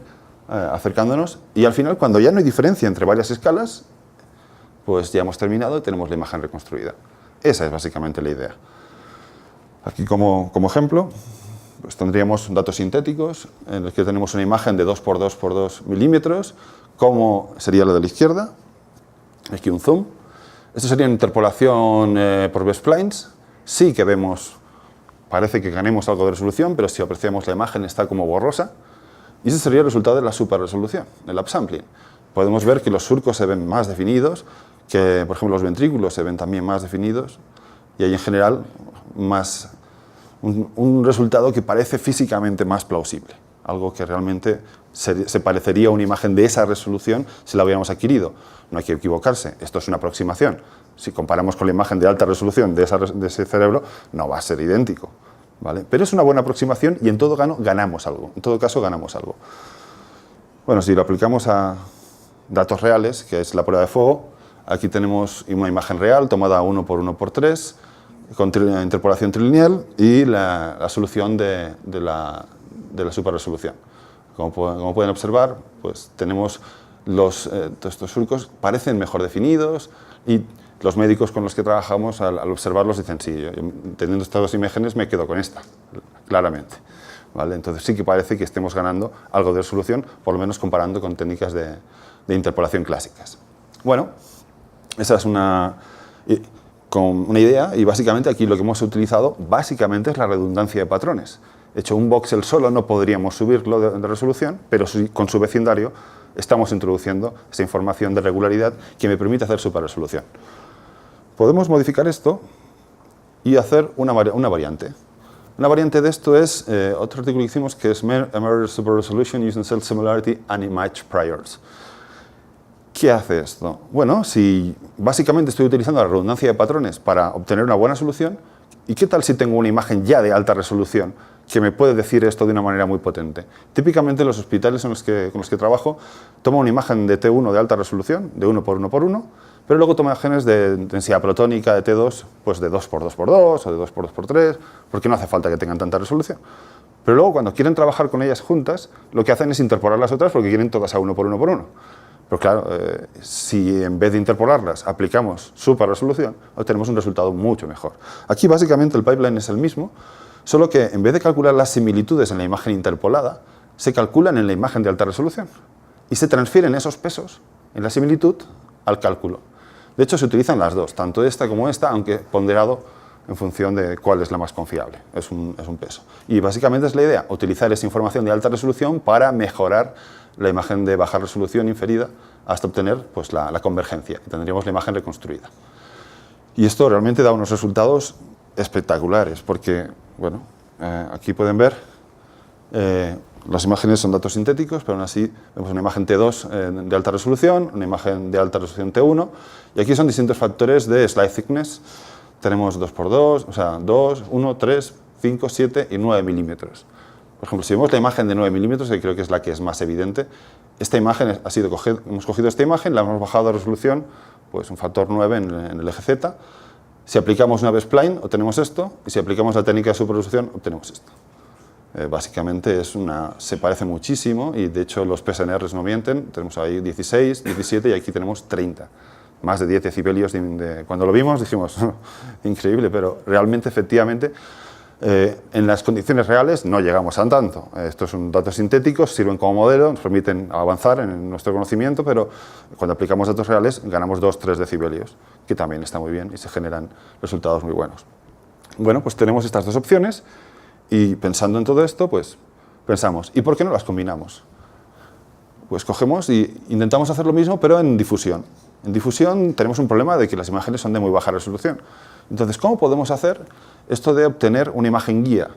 acercándonos, y al final, cuando ya no hay diferencia entre varias escalas, pues ya hemos terminado y tenemos la imagen reconstruida. Esa es básicamente la idea. Aquí como ejemplo, pues tendríamos datos sintéticos en los que tenemos una imagen de 2 por 2 por 2 milímetros, como sería la de la izquierda, aquí un zoom. Esto sería una interpolación por B-splines. Sí que vemos, parece que ganemos algo de resolución, pero si apreciamos la imagen está como borrosa. Y ese sería el resultado de la superresolución, del upsampling. Podemos ver que los surcos se ven más definidos, que por ejemplo los ventrículos se ven también más definidos, y hay en general un resultado que parece físicamente más plausible, algo que realmente se parecería a una imagen de esa resolución si la hubiéramos adquirido. No hay que equivocarse, esto es una aproximación. Si comparamos con la imagen de alta resolución de ese cerebro, no va a ser idéntico, ¿vale? Pero es una buena aproximación y en todo ganamos algo, en todo caso ganamos algo. Bueno, si lo aplicamos a datos reales, que es la prueba de fuego, aquí tenemos una imagen real tomada 1 por 1 por 3, con interpolación trilineal y la solución de la superresolución. Como pueden observar, pues tenemos todos estos surcos parecen mejor definidos y los médicos con los que trabajamos al observarlos dicen, sí, yo, teniendo estas dos imágenes me quedo con esta, claramente. ¿Vale? Entonces sí que parece que estemos ganando algo de resolución, por lo menos comparando con técnicas de interpolación clásicas. Bueno, esa es con una idea, y básicamente aquí lo que hemos utilizado básicamente es la redundancia de patrones. De hecho, un voxel solo no podríamos subirlo de resolución, pero con su vecindario estamos introduciendo esa información de regularidad que me permite hacer superresolución. Podemos modificar esto y hacer una variante. Una variante de esto es otro artículo que hicimos que es Mirror Super Resolution Using Cell Similarity and Image Priors. ¿Qué hace esto? Bueno, si básicamente estoy utilizando la redundancia de patrones para obtener una buena solución, ¿y qué tal si tengo una imagen ya de alta resolución que me puede decir esto de una manera muy potente? Típicamente los hospitales con los que trabajo toman una imagen de T1 de alta resolución, de 1 por 1 por 1, pero luego toman imágenes de densidad protónica de T2, pues de 2 por 2 por 2 o de 2 por 2 por 3, porque no hace falta que tengan tanta resolución. Pero luego cuando quieren trabajar con ellas juntas, lo que hacen es interpolar las otras porque quieren todas a 1 por 1 por 1. Pero claro, si en vez de interpolarlas aplicamos superresolución, obtenemos un resultado mucho mejor. Aquí básicamente el pipeline es el mismo, solo que en vez de calcular las similitudes en la imagen interpolada, se calculan en la imagen de alta resolución y se transfieren esos pesos en la similitud al cálculo. De hecho, se utilizan las dos, tanto esta como esta, aunque ponderado en función de cuál es la más confiable. Es un peso. Y básicamente es la idea, utilizar esa información de alta resolución para mejorar la imagen de baja resolución inferida hasta obtener pues, la convergencia, y tendríamos la imagen reconstruida. Y esto realmente da unos resultados espectaculares, porque, bueno, aquí pueden ver, las imágenes son datos sintéticos, pero aún así vemos una imagen T2 de alta resolución, una imagen de alta resolución T1, y aquí son distintos factores de slide thickness. Tenemos 2×2, o sea, 2, 1, 3, 5, 7 y 9 milímetros. Por ejemplo, si vemos la imagen de 9 milímetros, que creo que es la que es más evidente, esta imagen hemos cogido esta imagen, la hemos bajado de resolución, pues un factor 9 en el eje Z, Si aplicamos una B-spline, obtenemos esto, y si aplicamos la técnica de superresolución, obtenemos esto. Básicamente se parece muchísimo, y de hecho los PSNRs no mienten. Tenemos ahí 16, 17 y aquí tenemos 30. Más de 10 decibelios. Cuando lo vimos dijimos, increíble, pero realmente, efectivamente, en las condiciones reales no llegamos a tanto. Estos son datos sintéticos, sirven como modelo, nos permiten avanzar en nuestro conocimiento, pero cuando aplicamos datos reales ganamos 2-3 decibelios, que también está muy bien y se generan resultados muy buenos. Bueno, pues tenemos estas dos opciones y pensando en todo esto, pues pensamos, ¿y por qué no las combinamos? Pues cogemos y intentamos hacer lo mismo, pero en difusión. En difusión tenemos un problema de que las imágenes son de muy baja resolución. Entonces, ¿cómo podemos hacer esto de obtener una imagen guía?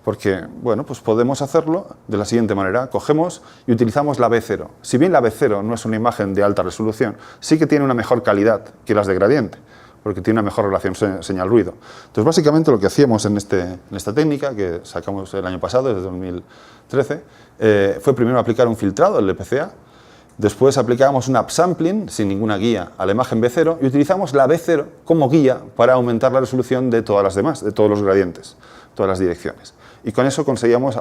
Porque, bueno, pues podemos hacerlo de la siguiente manera. Cogemos y utilizamos la B0. Si bien la B0 no es una imagen de alta resolución, sí que tiene una mejor calidad que las de gradiente, porque tiene una mejor relación señal-ruido. Entonces, básicamente lo que hacíamos en esta técnica, que sacamos el año pasado, desde 2013, fue primero aplicar un filtrado, el LPCA. Después aplicábamos un upsampling sin ninguna guía a la imagen B0 y utilizamos la B0 como guía para aumentar la resolución de todas las demás, de todos los gradientes, todas las direcciones. Y con eso conseguíamos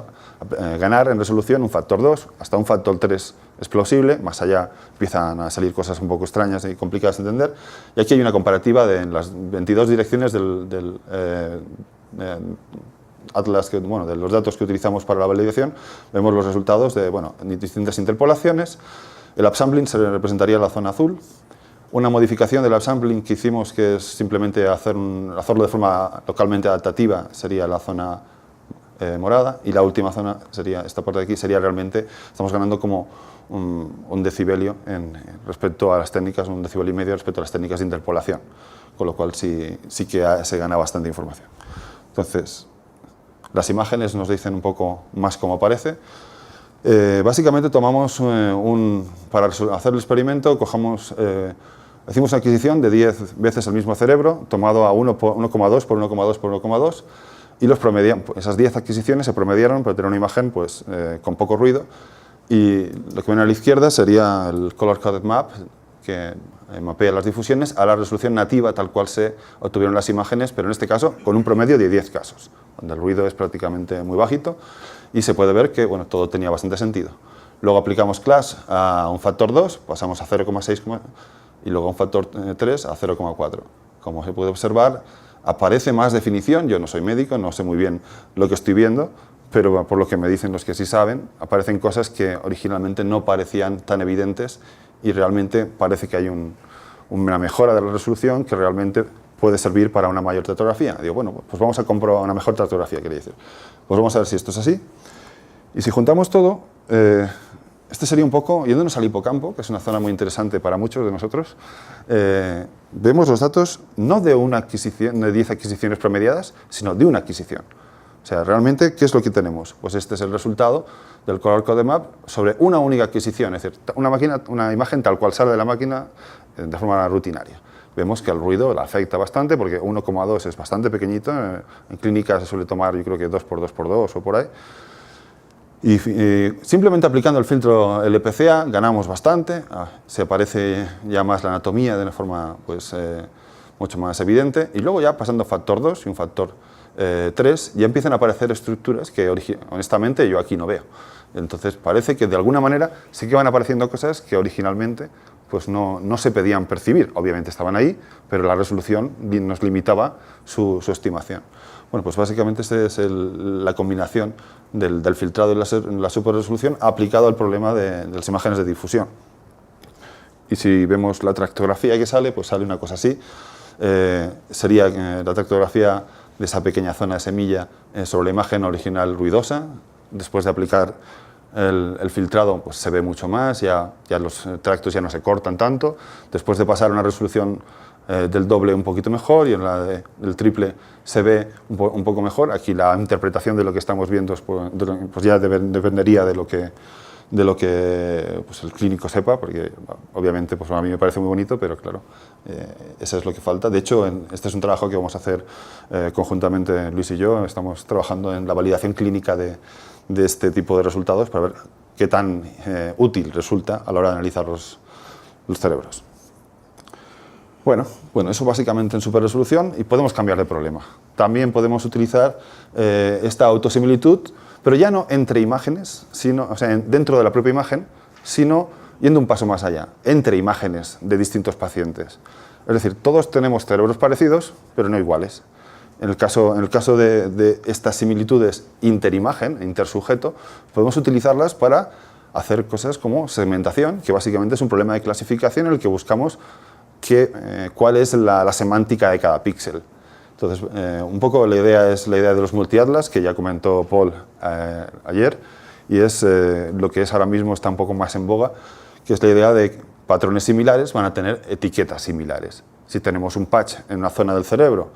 ganar en resolución un factor 2, hasta un factor 3 es plausible, más allá empiezan a salir cosas un poco extrañas y complicadas de entender. Y aquí hay una comparativa de las 22 direcciones del Atlas, de los datos que utilizamos para la validación. Vemos los resultados de distintas interpolaciones. El upsampling se representaría la zona azul. Una modificación del upsampling que hicimos, que es simplemente hacerlo de forma localmente adaptativa, sería la zona morada, y la última zona, sería esta parte de aquí, sería realmente, estamos ganando como un decibelio respecto a las técnicas, un decibelio y medio respecto a las técnicas de interpolación, con lo cual sí que se gana bastante información. Entonces, las imágenes nos dicen un poco más cómo aparece. Básicamente tomamos para hacer el experimento, hicimos una adquisición de 10 veces el mismo cerebro, tomado a 1,2 por 1,2 por 1,2, y esas 10 adquisiciones se promediaron para tener una imagen con poco ruido. Y lo que viene a la izquierda sería el Color Coded Map, que mapea las difusiones a la resolución nativa tal cual se obtuvieron las imágenes, pero en este caso con un promedio de 10 casos, donde el ruido es prácticamente muy bajito, y se puede ver que todo tenía bastante sentido. Luego aplicamos class a un factor 2, pasamos a 0,6 y luego a un factor 3 a 0,4. Como se puede observar, aparece más definición. Yo no soy médico, no sé muy bien lo que estoy viendo, pero por lo que me dicen los que sí saben, aparecen cosas que originalmente no parecían tan evidentes y realmente parece que hay una mejora de la resolución que realmente puede servir para una mayor tetrografía. Digo, bueno, pues vamos a comprobar una mejor tetrografía, quería decir. Pues vamos a ver si esto es así. Y si juntamos todo, este sería un poco, yéndonos al hipocampo, que es una zona muy interesante para muchos de nosotros, vemos los datos no de una adquisición, de 10 adquisiciones promediadas, sino de una adquisición. O sea, realmente, ¿qué es lo que tenemos? Pues este es el resultado del Color Coded Map sobre una única adquisición, es decir, una imagen tal cual sale de la máquina de forma rutinaria. Vemos que el ruido la afecta bastante, porque 1,2 es bastante pequeñito, en clínica se suele tomar, yo creo que 2x2x2 o por ahí. Y simplemente aplicando el filtro LPCA ganamos bastante, se aparece ya más la anatomía de una forma mucho más evidente, y luego ya pasando factor 2 y un factor 3 ya empiezan a aparecer estructuras que honestamente yo aquí no veo. Entonces parece que de alguna manera sí que van apareciendo cosas que originalmente no se pedían percibir. Obviamente estaban ahí, pero la resolución nos limitaba su estimación. Bueno, pues básicamente esta es la combinación del filtrado y la superresolución aplicado al problema de las imágenes de difusión. Y si vemos la tractografía que sale, pues sale una cosa así. Sería la tractografía de esa pequeña zona de semilla sobre la imagen original ruidosa. Después de aplicar el filtrado, pues se ve mucho más, ya los tractos ya no se cortan tanto. Después de pasar a una resolución del doble un poquito mejor, y en la del triple se ve un poco mejor. Aquí la interpretación de lo que estamos viendo pues ya dependería de lo que el clínico sepa, porque obviamente a mí me parece muy bonito, pero claro, eso es lo que falta. De hecho, este es un trabajo que vamos a hacer conjuntamente Luis y yo. Estamos trabajando en la validación clínica de este tipo de resultados para ver qué tan útil resulta a la hora de analizar los cerebros. Bueno, eso básicamente en superresolución y podemos cambiar de problema. También podemos utilizar esta autosimilitud, pero ya no entre imágenes, sino, o sea, dentro de la propia imagen, sino yendo un paso más allá, entre imágenes de distintos pacientes. Es decir, todos tenemos cerebros parecidos, pero no iguales. En el caso de estas similitudes interimagen, intersujeto, podemos utilizarlas para hacer cosas como segmentación, que básicamente es un problema de clasificación en el que buscamos cuál es la semántica de cada píxel. Entonces, un poco la idea es la idea de los multiatlas, que ya comentó Paul ayer, y es lo que es ahora mismo está un poco más en boga, que es la idea de patrones similares van a tener etiquetas similares. Si tenemos un patch en una zona del cerebro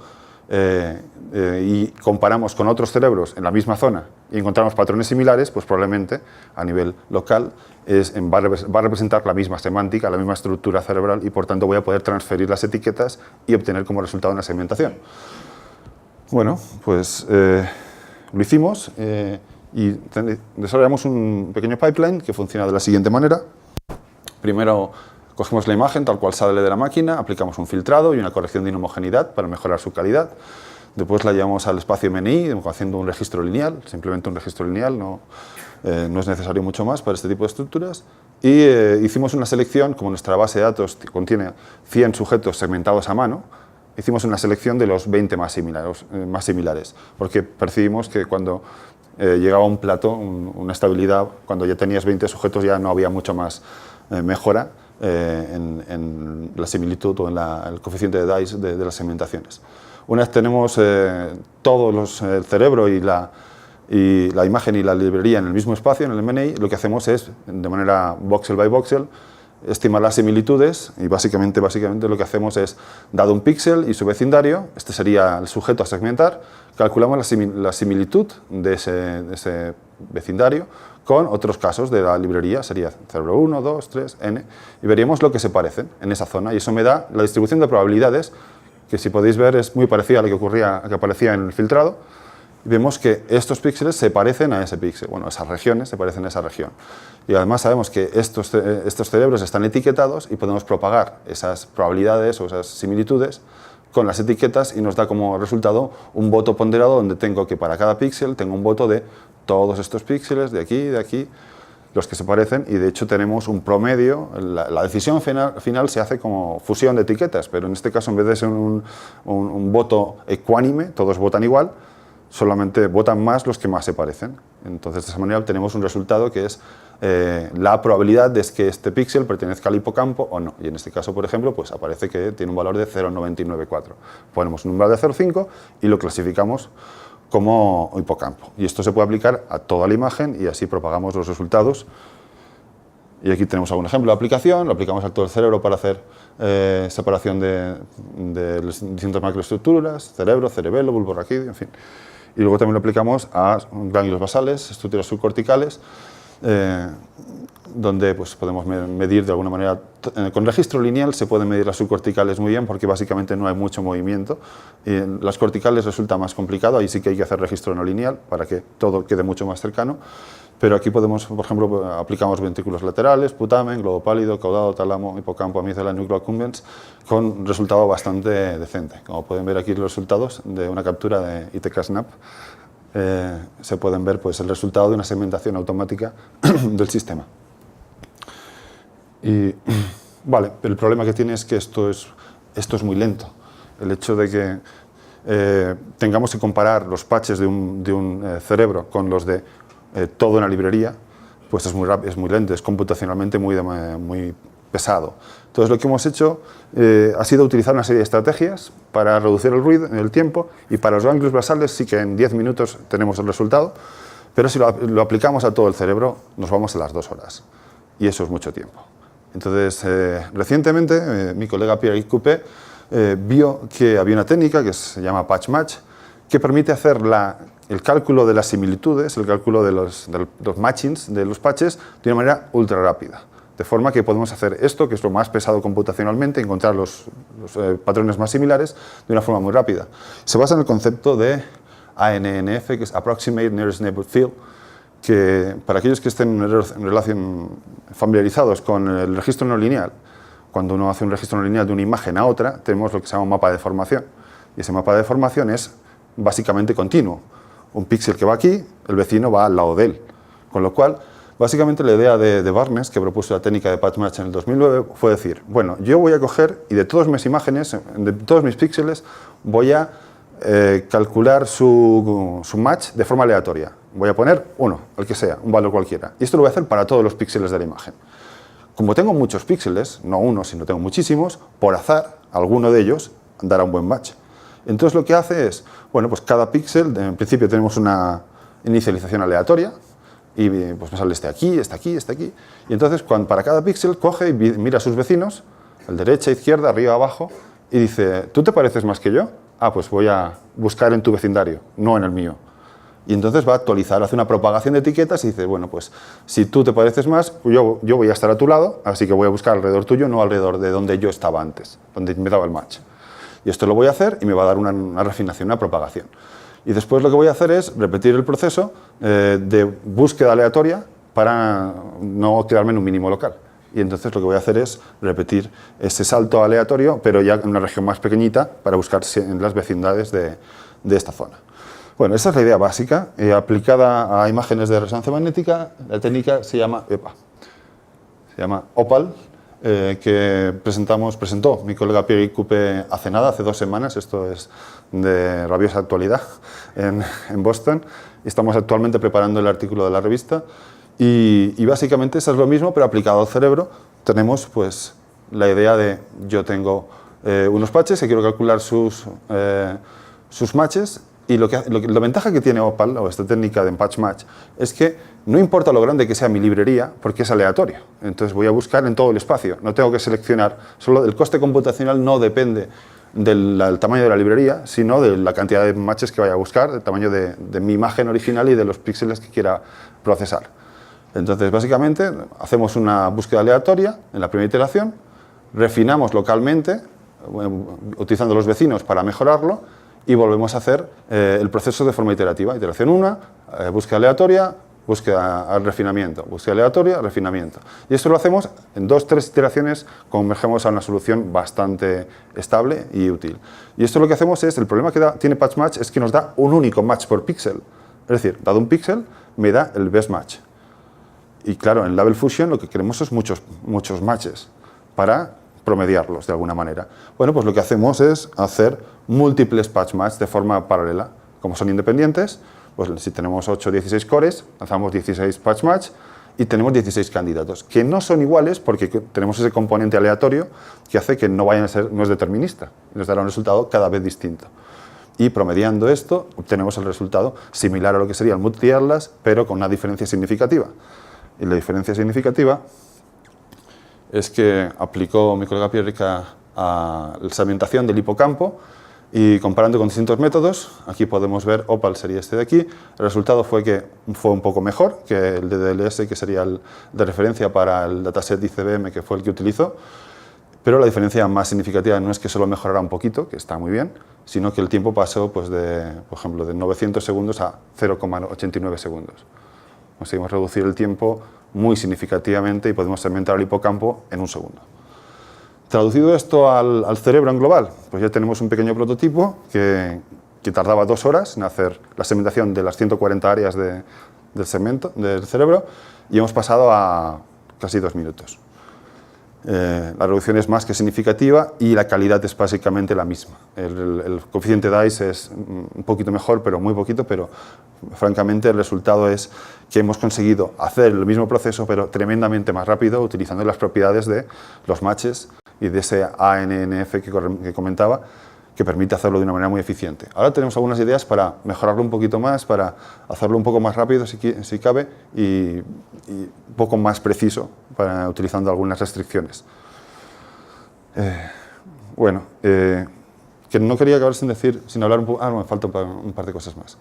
y comparamos con otros cerebros en la misma zona y encontramos patrones similares, pues probablemente a nivel local va a representar la misma semántica, la misma estructura cerebral y por tanto voy a poder transferir las etiquetas y obtener como resultado una segmentación. Bueno, pues lo hicimos y desarrollamos un pequeño pipeline que funciona de la siguiente manera. Primero cogemos la imagen tal cual sale de la máquina, aplicamos un filtrado y una corrección de inhomogeneidad para mejorar su calidad. Después la llevamos al espacio MNI haciendo un registro lineal, simplemente un registro lineal, no es necesario mucho más para este tipo de estructuras. Y hicimos una selección, como nuestra base de datos contiene 100 sujetos segmentados a mano, hicimos una selección de los 20 más similares, porque percibimos que cuando llegaba a un plato, una estabilidad, cuando ya tenías 20 sujetos ya no había mucho más mejora en la similitud o en el coeficiente de Dice de las segmentaciones. Una vez tenemos el cerebro y la imagen y la librería en el mismo espacio, en el MNI, lo que hacemos es, de manera voxel by voxel, estimar las similitudes y básicamente lo que hacemos es, dado un píxel y su vecindario, este sería el sujeto a segmentar, calculamos la similitud de ese vecindario con otros casos de la librería, sería cerebro 1, 2, 3, n, y veríamos lo que se parecen en esa zona, y eso me da la distribución de probabilidades, que si podéis ver es muy parecida a la que aparecía en el filtrado, y vemos que estos píxeles se parecen a ese píxel, bueno, esas regiones se parecen a esa región. Y además sabemos que estos cerebros están etiquetados y podemos propagar esas probabilidades o esas similitudes con las etiquetas y nos da como resultado un voto ponderado donde tengo que para cada píxel tengo un voto de todos estos píxeles, de aquí, los que se parecen, y de hecho tenemos un promedio. La decisión final se hace como fusión de etiquetas, pero en este caso en vez de ser un voto ecuánime, todos votan igual, solamente votan más los que más se parecen. Entonces de esa manera obtenemos un resultado que es la probabilidad de que este píxel pertenezca al hipocampo o no. Y en este caso, por ejemplo, pues aparece que tiene un valor de 0,994. Ponemos un umbral de 0,5 y lo clasificamos como hipocampo. Y esto se puede aplicar a toda la imagen y así propagamos los resultados. Y aquí tenemos algún ejemplo de aplicación, lo aplicamos a todo el cerebro para hacer separación de las distintas macroestructuras, cerebro, cerebelo, bulbo raquídeo, en fin. Y luego también lo aplicamos a ganglios basales, estructuras subcorticales, donde pues, podemos medir de alguna manera, con registro lineal se pueden medir las subcorticales muy bien porque básicamente no hay mucho movimiento. Y en las corticales resulta más complicado, ahí sí que hay que hacer registro no lineal para que todo quede mucho más cercano. Pero aquí podemos, por ejemplo, aplicamos ventrículos laterales, putamen, globo pálido, caudado, tálamo, hipocampo, amígdala, núcleo accumbens, con un resultado bastante decente. Como pueden ver aquí los resultados de una captura de ITK-SNAP, se pueden ver pues, el resultado de una segmentación automática del sistema. Y, vale, pero el problema que tiene es que esto es muy lento. El hecho de que tengamos que comparar los patches de un cerebro con los de toda una librería, pues es muy lento, es computacionalmente muy pesado. Entonces lo que hemos hecho ha sido utilizar una serie de estrategias para reducir el ruido, el tiempo, y para los ganglios basales sí que en 10 minutos tenemos el resultado, pero si lo aplicamos a todo el cerebro nos vamos a las 2 horas, y eso es mucho tiempo. Entonces, recientemente mi colega Pierre Coupé vio que había una técnica que se llama patch match, que permite hacer el cálculo de las similitudes, el cálculo de los matchings de los patches de una manera ultra rápida. De forma que podemos hacer esto, que es lo más pesado computacionalmente, encontrar los patrones más similares de una forma muy rápida. Se basa en el concepto de ANNF, que es Approximate Nearest Neighborhood Field, que para aquellos que estén familiarizados con el registro no lineal, Cuando uno hace un registro no lineal de una imagen a otra, tenemos lo que se llama un mapa de deformación. Y ese mapa de deformación es básicamente continuo. Un píxel que va aquí, el vecino va al lado de él. Con lo cual, básicamente la idea de Barnes, que propuso la técnica de patch match en el 2009, fue decir, bueno, yo voy a coger y de todas mis imágenes, de todos mis píxeles, voy a calcular su match de forma aleatoria. Voy a poner uno, el que sea, un valor cualquiera. Y esto lo voy a hacer para todos los píxeles de la imagen. Como tengo muchos píxeles, no uno, sino tengo muchísimos, por azar, alguno de ellos dará un buen match. Entonces lo que hace es, bueno, pues cada píxel, en principio tenemos una inicialización aleatoria, y pues me sale este aquí, este aquí, este aquí. Y entonces para cada píxel coge y mira a sus vecinos, el derecha, izquierda, arriba, abajo, y dice, ¿tú te pareces más que yo? Ah, pues voy a buscar en tu vecindario, no en el mío. Y entonces va a actualizar, hace una propagación de etiquetas y dice, bueno, pues si tú te pareces más, yo voy a estar a tu lado, así que voy a buscar alrededor tuyo, no alrededor de donde yo estaba antes, donde me daba el match. Y esto lo voy a hacer y me va a dar una refinación, una propagación. Y después lo que voy a hacer es repetir el proceso de búsqueda aleatoria para no quedarme en un mínimo local. Y entonces lo que voy a hacer es repetir ese salto aleatorio, pero ya en una región más pequeñita, para buscar en las vecindades de esta zona. Bueno, esa es la idea básica. Aplicada a imágenes de resonancia magnética, la técnica se llama OPAL, que presentó mi colega Pierre Coupe hace nada, hace 2 semanas, esto es de rabiosa actualidad, en Boston, y estamos actualmente preparando el artículo de la revista, y básicamente eso es lo mismo, pero aplicado al cerebro. Tenemos pues la idea de, yo tengo unos patches que quiero calcular sus matches, y la ventaja que tiene OPAL, o esta técnica de patch match, es que no importa lo grande que sea mi librería, porque es aleatorio. Entonces voy a buscar en todo el espacio, no tengo que seleccionar. Solo el coste computacional no depende del tamaño de la librería, sino de la cantidad de matches que vaya a buscar, del tamaño de mi imagen original y de los píxeles que quiera procesar. Entonces, básicamente, hacemos una búsqueda aleatoria en la primera iteración, refinamos localmente, utilizando los vecinos para mejorarlo, y volvemos a hacer el proceso de forma iterativa. Iteración 1, búsqueda aleatoria, búsqueda al refinamiento, búsqueda aleatoria, refinamiento. Y esto lo hacemos en 2 o 3 iteraciones, convergemos a una solución bastante estable y útil. Y esto lo que hacemos es, el problema que tiene patch match es que nos da un único match por píxel. Es decir, dado un píxel, me da el best match. Y claro, en Label Fusion lo que queremos es muchos matches para promediarlos de alguna manera. Bueno, pues lo que hacemos es hacer múltiples patch match de forma paralela. Como son independientes, pues si tenemos 8 o 16 cores, lanzamos 16 patch match y tenemos 16 candidatos, que no son iguales porque tenemos ese componente aleatorio que hace que no vayan a ser, no es determinista, nos dará un resultado cada vez distinto. Y promediando esto, obtenemos el resultado similar a lo que sería el multi-atlas, pero con una diferencia significativa. Y la diferencia significativa es que aplicó mi colega Pierre a la segmentación del hipocampo y comparando con distintos métodos, aquí podemos ver, OPAL sería este de aquí, el resultado fue que fue un poco mejor que el de DLS, que sería el de referencia para el dataset ICBM, que fue el que utilizó, pero la diferencia más significativa no es que solo mejorara un poquito, que está muy bien, sino que el tiempo pasó, pues por ejemplo, de 900 segundos a 0,89 segundos. Conseguimos reducir el tiempo muy significativamente y podemos segmentar el hipocampo en 1 segundo. Traducido esto al cerebro en global, pues ya tenemos un pequeño prototipo que tardaba 2 horas en hacer la segmentación de las 140 áreas del segmento del cerebro y hemos pasado a casi 2 minutos. La reducción es más que significativa y la calidad es básicamente la misma. El coeficiente DICE es un poquito mejor, pero muy poquito, pero francamente el resultado es que hemos conseguido hacer el mismo proceso, pero tremendamente más rápido, utilizando las propiedades de los matches y de ese ANNF que comentaba, que permite hacerlo de una manera muy eficiente. Ahora tenemos algunas ideas para mejorarlo un poquito más, para hacerlo un poco más rápido si cabe y un poco más preciso, utilizando algunas restricciones. Que no quería acabar sin hablar un poco. Me falta un par de cosas más.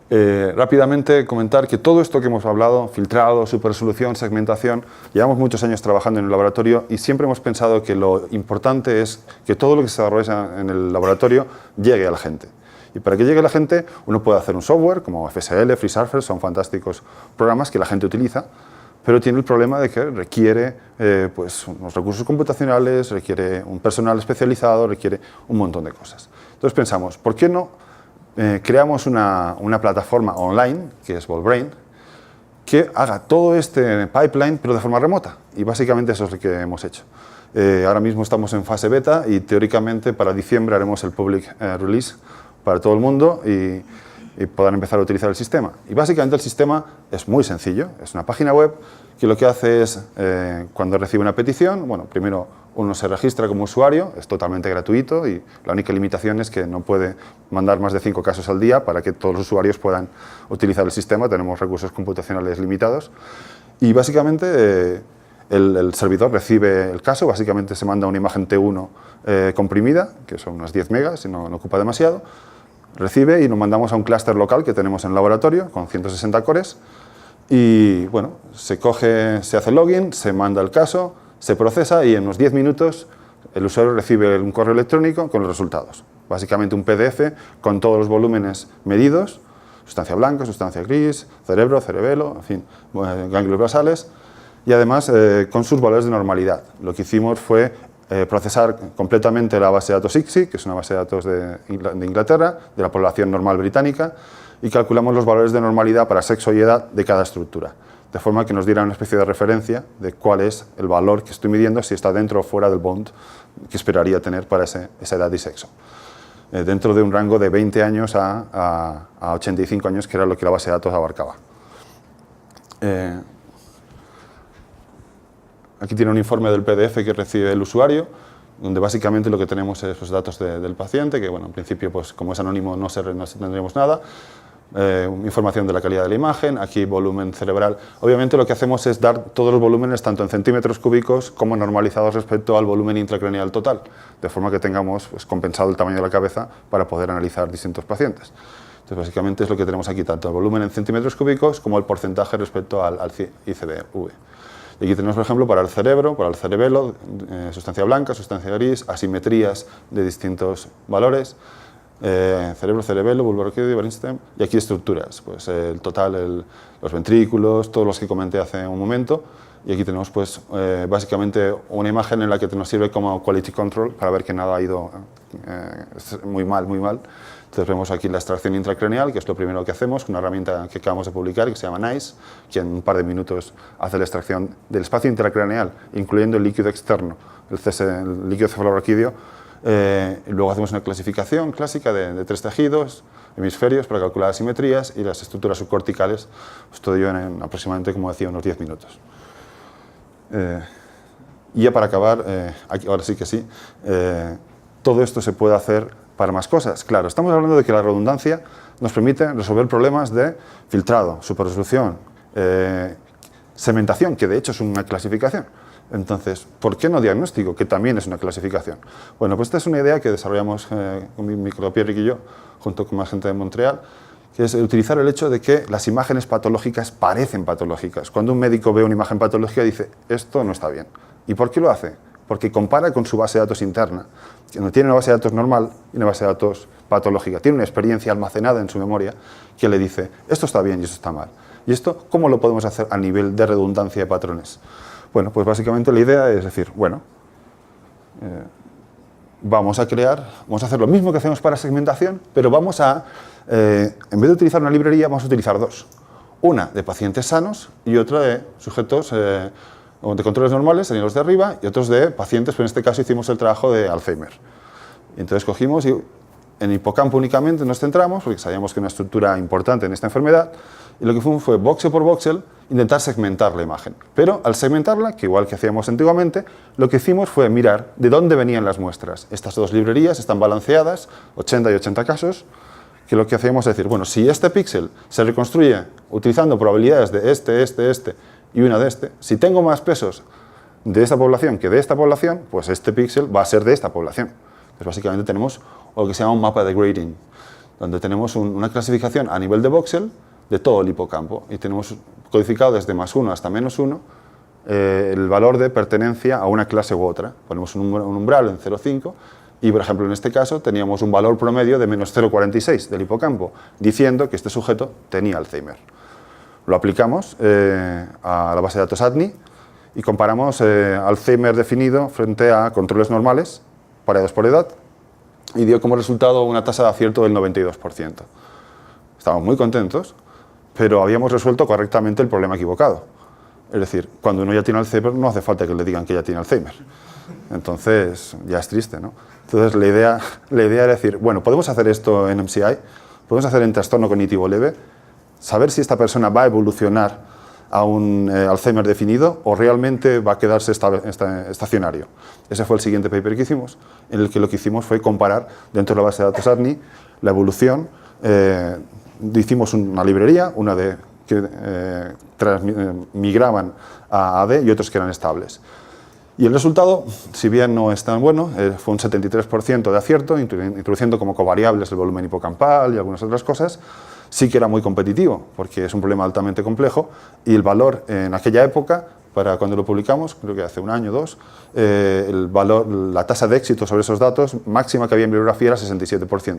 Rápidamente comentar que todo esto que hemos hablado, filtrado, superresolución, segmentación, llevamos muchos años trabajando en el laboratorio y siempre hemos pensado que lo importante es que todo lo que se desarrolla en el laboratorio llegue a la gente. Y para que llegue a la gente, uno puede hacer un software como FSL, FreeSurfer, son fantásticos programas que la gente utiliza, pero tiene el problema de que requiere pues, unos recursos computacionales, requiere un personal especializado, requiere un montón de cosas. Entonces pensamos, ¿por qué no creamos una plataforma online, que es Volbrain, que haga todo este pipeline, pero de forma remota? Y básicamente eso es lo que hemos hecho. Ahora mismo estamos en fase beta y teóricamente para diciembre haremos el public release para todo el mundo y podrán empezar a utilizar el sistema. Y básicamente el sistema es muy sencillo, es una página web que lo que hace es, cuando recibe una petición, bueno, primero uno se registra como usuario, es totalmente gratuito y la única limitación es que no puede mandar más de 5 casos al día para que todos los usuarios puedan utilizar el sistema, tenemos recursos computacionales limitados. Y básicamente el servidor recibe el caso, básicamente se manda una imagen T1 comprimida, que son unas 10 megas y no ocupa demasiado, recibe y nos mandamos a un clúster local que tenemos en el laboratorio con 160 cores y bueno, se hace login, se manda el caso, se procesa y en unos 10 minutos el usuario recibe un correo electrónico con los resultados. Básicamente un PDF con todos los volúmenes medidos, sustancia blanca, sustancia gris, cerebro, cerebelo, en fin, ganglios basales y además con sus valores de normalidad. Lo que hicimos fue procesar completamente la base de datos ICSI, que es una base de datos de Inglaterra, de la población normal británica, y calculamos los valores de normalidad para sexo y edad de cada estructura, de forma que nos diera una especie de referencia de cuál es el valor que estoy midiendo, si está dentro o fuera del bound que esperaría tener para esa edad y sexo. Dentro de un rango de 20 años a 85 años, que era lo que la base de datos abarcaba. Aquí tiene un informe del PDF que recibe el usuario, donde básicamente lo que tenemos es los datos del paciente, que bueno, en principio, pues, como es anónimo, no tendremos nada. Información de la calidad de la imagen, aquí volumen cerebral. Obviamente lo que hacemos es dar todos los volúmenes, tanto en centímetros cúbicos como normalizados respecto al volumen intracraneal total, de forma que tengamos pues, compensado el tamaño de la cabeza para poder analizar distintos pacientes. Entonces, básicamente es lo que tenemos aquí, tanto el volumen en centímetros cúbicos como el porcentaje respecto al ICV. Y aquí tenemos, por ejemplo, para el cerebro, para el cerebelo, sustancia blanca, sustancia gris, asimetrías de distintos valores, cerebro, cerebelo, bulbo arqueoide, brainstem, y aquí estructuras, pues el total, los ventrículos, todos los que comenté hace un momento, y aquí tenemos pues básicamente una imagen en la que nos sirve como quality control para ver que nada ha ido muy mal, muy mal. Entonces vemos aquí la extracción intracraneal, que es lo primero que hacemos, con una herramienta que acabamos de publicar que se llama NICE, que en un par de minutos hace la extracción del espacio intracraneal, incluyendo el líquido externo, el líquido cefalorraquídeo. Luego hacemos una clasificación clásica de 3 tejidos, hemisferios, para calcular asimetrías y las estructuras subcorticales, pues todo ello en aproximadamente, como decía, unos 10 minutos. Y ya para acabar, ahora sí que sí, todo esto se puede hacer para más cosas. Claro, estamos hablando de que la redundancia nos permite resolver problemas de filtrado, superresolución, segmentación, que de hecho es una clasificación. Entonces, ¿por qué no diagnóstico, que también es una clasificación? Bueno, pues esta es una idea que desarrollamos con mi copier y yo, junto con más gente de Montreal, que es utilizar el hecho de que las imágenes patológicas parecen patológicas. Cuando un médico ve una imagen patológica dice, esto no está bien. ¿Y por qué lo hace? Porque compara con su base de datos interna, que no tiene una base de datos normal y una base de datos patológica. Tiene una experiencia almacenada en su memoria que le dice, esto está bien y esto está mal. ¿Y esto cómo lo podemos hacer a nivel de redundancia de patrones? Bueno, pues básicamente la idea es decir, bueno, vamos a hacer lo mismo que hacemos para segmentación, pero vamos a, en vez de utilizar una librería, vamos a utilizar dos. Una de pacientes sanos y otra de sujetos de controles normales, serían los de arriba, y otros de pacientes, pero en este caso hicimos el trabajo de Alzheimer. Y entonces cogimos y en hipocampo únicamente nos centramos, porque sabíamos que era una estructura importante en esta enfermedad, y lo que fuimos fue voxel por voxel, intentar segmentar la imagen. Pero al segmentarla, que igual que hacíamos antiguamente, lo que hicimos fue mirar de dónde venían las muestras. Estas dos librerías están balanceadas, 80 y 80 casos, que lo que hacíamos es decir, bueno, si este píxel se reconstruye utilizando probabilidades de este y una de este, si tengo más pesos de esta población que de esta población, pues este píxel va a ser de esta población. Entonces básicamente tenemos lo que se llama un mapa de grading, donde tenemos una clasificación a nivel de voxel de todo el hipocampo y tenemos codificado desde +1 hasta -1 el valor de pertenencia a una clase u otra. Ponemos un umbral en 0,5 y, por ejemplo, en este caso teníamos un valor promedio de -0,46 del hipocampo, diciendo que este sujeto tenía Alzheimer. lo aplicamos a la base de datos ADNI y comparamos Alzheimer definido frente a controles normales, pareados por edad, y dio como resultado una tasa de acierto del 92%. Estábamos muy contentos, pero habíamos resuelto correctamente el problema equivocado. Es decir, cuando uno ya tiene Alzheimer, no hace falta que le digan que ya tiene Alzheimer. Entonces, ya es triste, ¿no? Entonces, la idea era decir, bueno, podemos hacer esto en MCI, podemos hacer en trastorno cognitivo leve, saber si esta persona va a evolucionar a un Alzheimer definido o realmente va a quedarse estacionario. Ese fue el siguiente paper que hicimos, en el que lo que hicimos fue comparar dentro de la base de datos ADNI la evolución. Hicimos una librería, una de que migraban a AD y otros que eran estables. Y el resultado, si bien no es tan bueno, fue un 73% de acierto, introduciendo como covariables el volumen hipocampal y algunas otras cosas. Sí que era muy competitivo, porque es un problema altamente complejo, y el valor en aquella época, para cuando lo publicamos, creo que hace un año o dos, la tasa de éxito sobre esos datos máxima que había en bibliografía era 67%,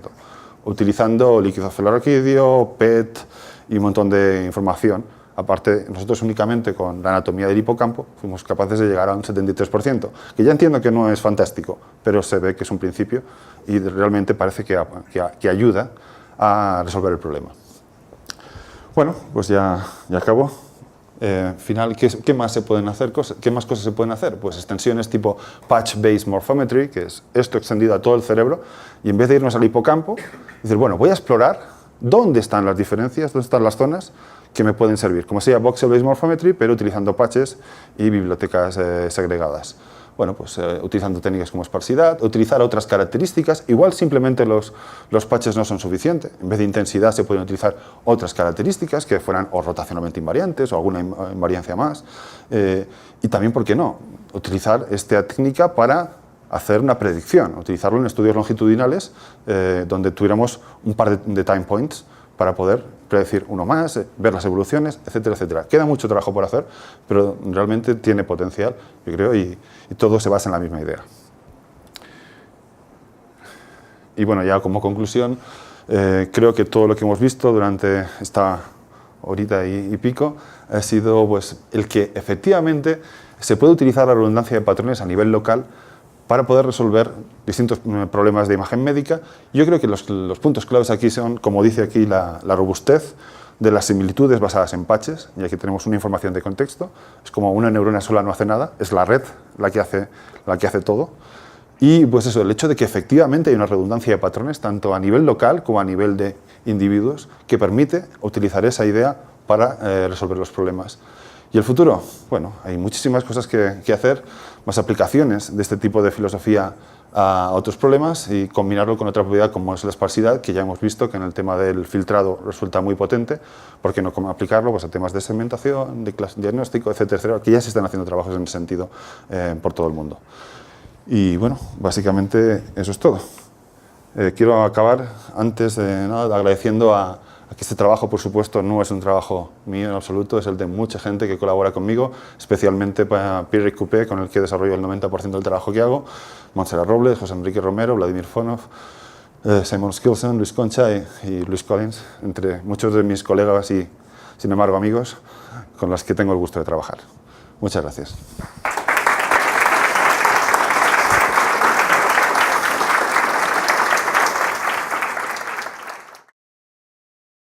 utilizando líquido cefalorraquídeo, PET y un montón de información. Aparte, nosotros únicamente con la anatomía del hipocampo fuimos capaces de llegar a un 73%, que ya entiendo que no es fantástico, pero se ve que es un principio y realmente parece que ayuda a resolver el problema. Bueno, pues ya acabó. Final, ¿qué más se pueden hacer? ¿Qué más cosas se pueden hacer? Pues extensiones tipo Patch-Based Morphometry, que es esto extendido a todo el cerebro, y en vez de irnos al hipocampo, decir, bueno, voy a explorar dónde están las diferencias, dónde están las zonas que me pueden servir, como sería Voxel-Based Morphometry, pero utilizando patches y bibliotecas segregadas. Bueno, pues utilizando técnicas como esparsidad, utilizar otras características. Igual simplemente los patches no son suficientes. En vez de intensidad se pueden utilizar otras características que fueran o rotacionalmente invariantes o alguna invariancia más. Y también, ¿por qué no?, utilizar esta técnica para hacer una predicción, utilizarlo en estudios longitudinales donde tuviéramos un par de time points para poder predecir uno más, ver las evoluciones, etcétera, etcétera. Queda mucho trabajo por hacer, pero realmente tiene potencial, yo creo, y todo se basa en la misma idea. Y bueno, ya como conclusión, creo que todo lo que hemos visto durante esta horita y pico ha sido pues, el que efectivamente se puede utilizar la redundancia de patrones a nivel local para poder resolver distintos problemas de imagen médica. Yo creo que los puntos claves aquí son, como dice aquí, la robustez de las similitudes basadas en patches, y aquí tenemos una información de contexto. Es como una neurona sola no hace nada, es la red la que hace todo. Y pues eso, el hecho de que efectivamente hay una redundancia de patrones, tanto a nivel local como a nivel de individuos, que permite utilizar esa idea para resolver los problemas. ¿Y el futuro? Bueno, hay muchísimas cosas que hacer, más aplicaciones de este tipo de filosofía a otros problemas y combinarlo con otra propiedad como es la esparsidad, que ya hemos visto que en el tema del filtrado resulta muy potente. ¿Por qué no aplicarlo pues, a temas de segmentación, de diagnóstico, etcétera, etcétera, que ya se están haciendo trabajos en ese sentido por todo el mundo? Y bueno, básicamente eso es todo. Quiero acabar antes de nada agradeciendo a que este trabajo, por supuesto, no es un trabajo mío en absoluto, es el de mucha gente que colabora conmigo, especialmente para Pierre Coupé, con el que desarrollo el 90% del trabajo que hago, Montserrat Robles, José Enrique Romero, Vladimir Fonov, Simon Skilson, Luis Concha y Luis Collins, entre muchos de mis colegas y, sin embargo, amigos con los que tengo el gusto de trabajar. Muchas gracias.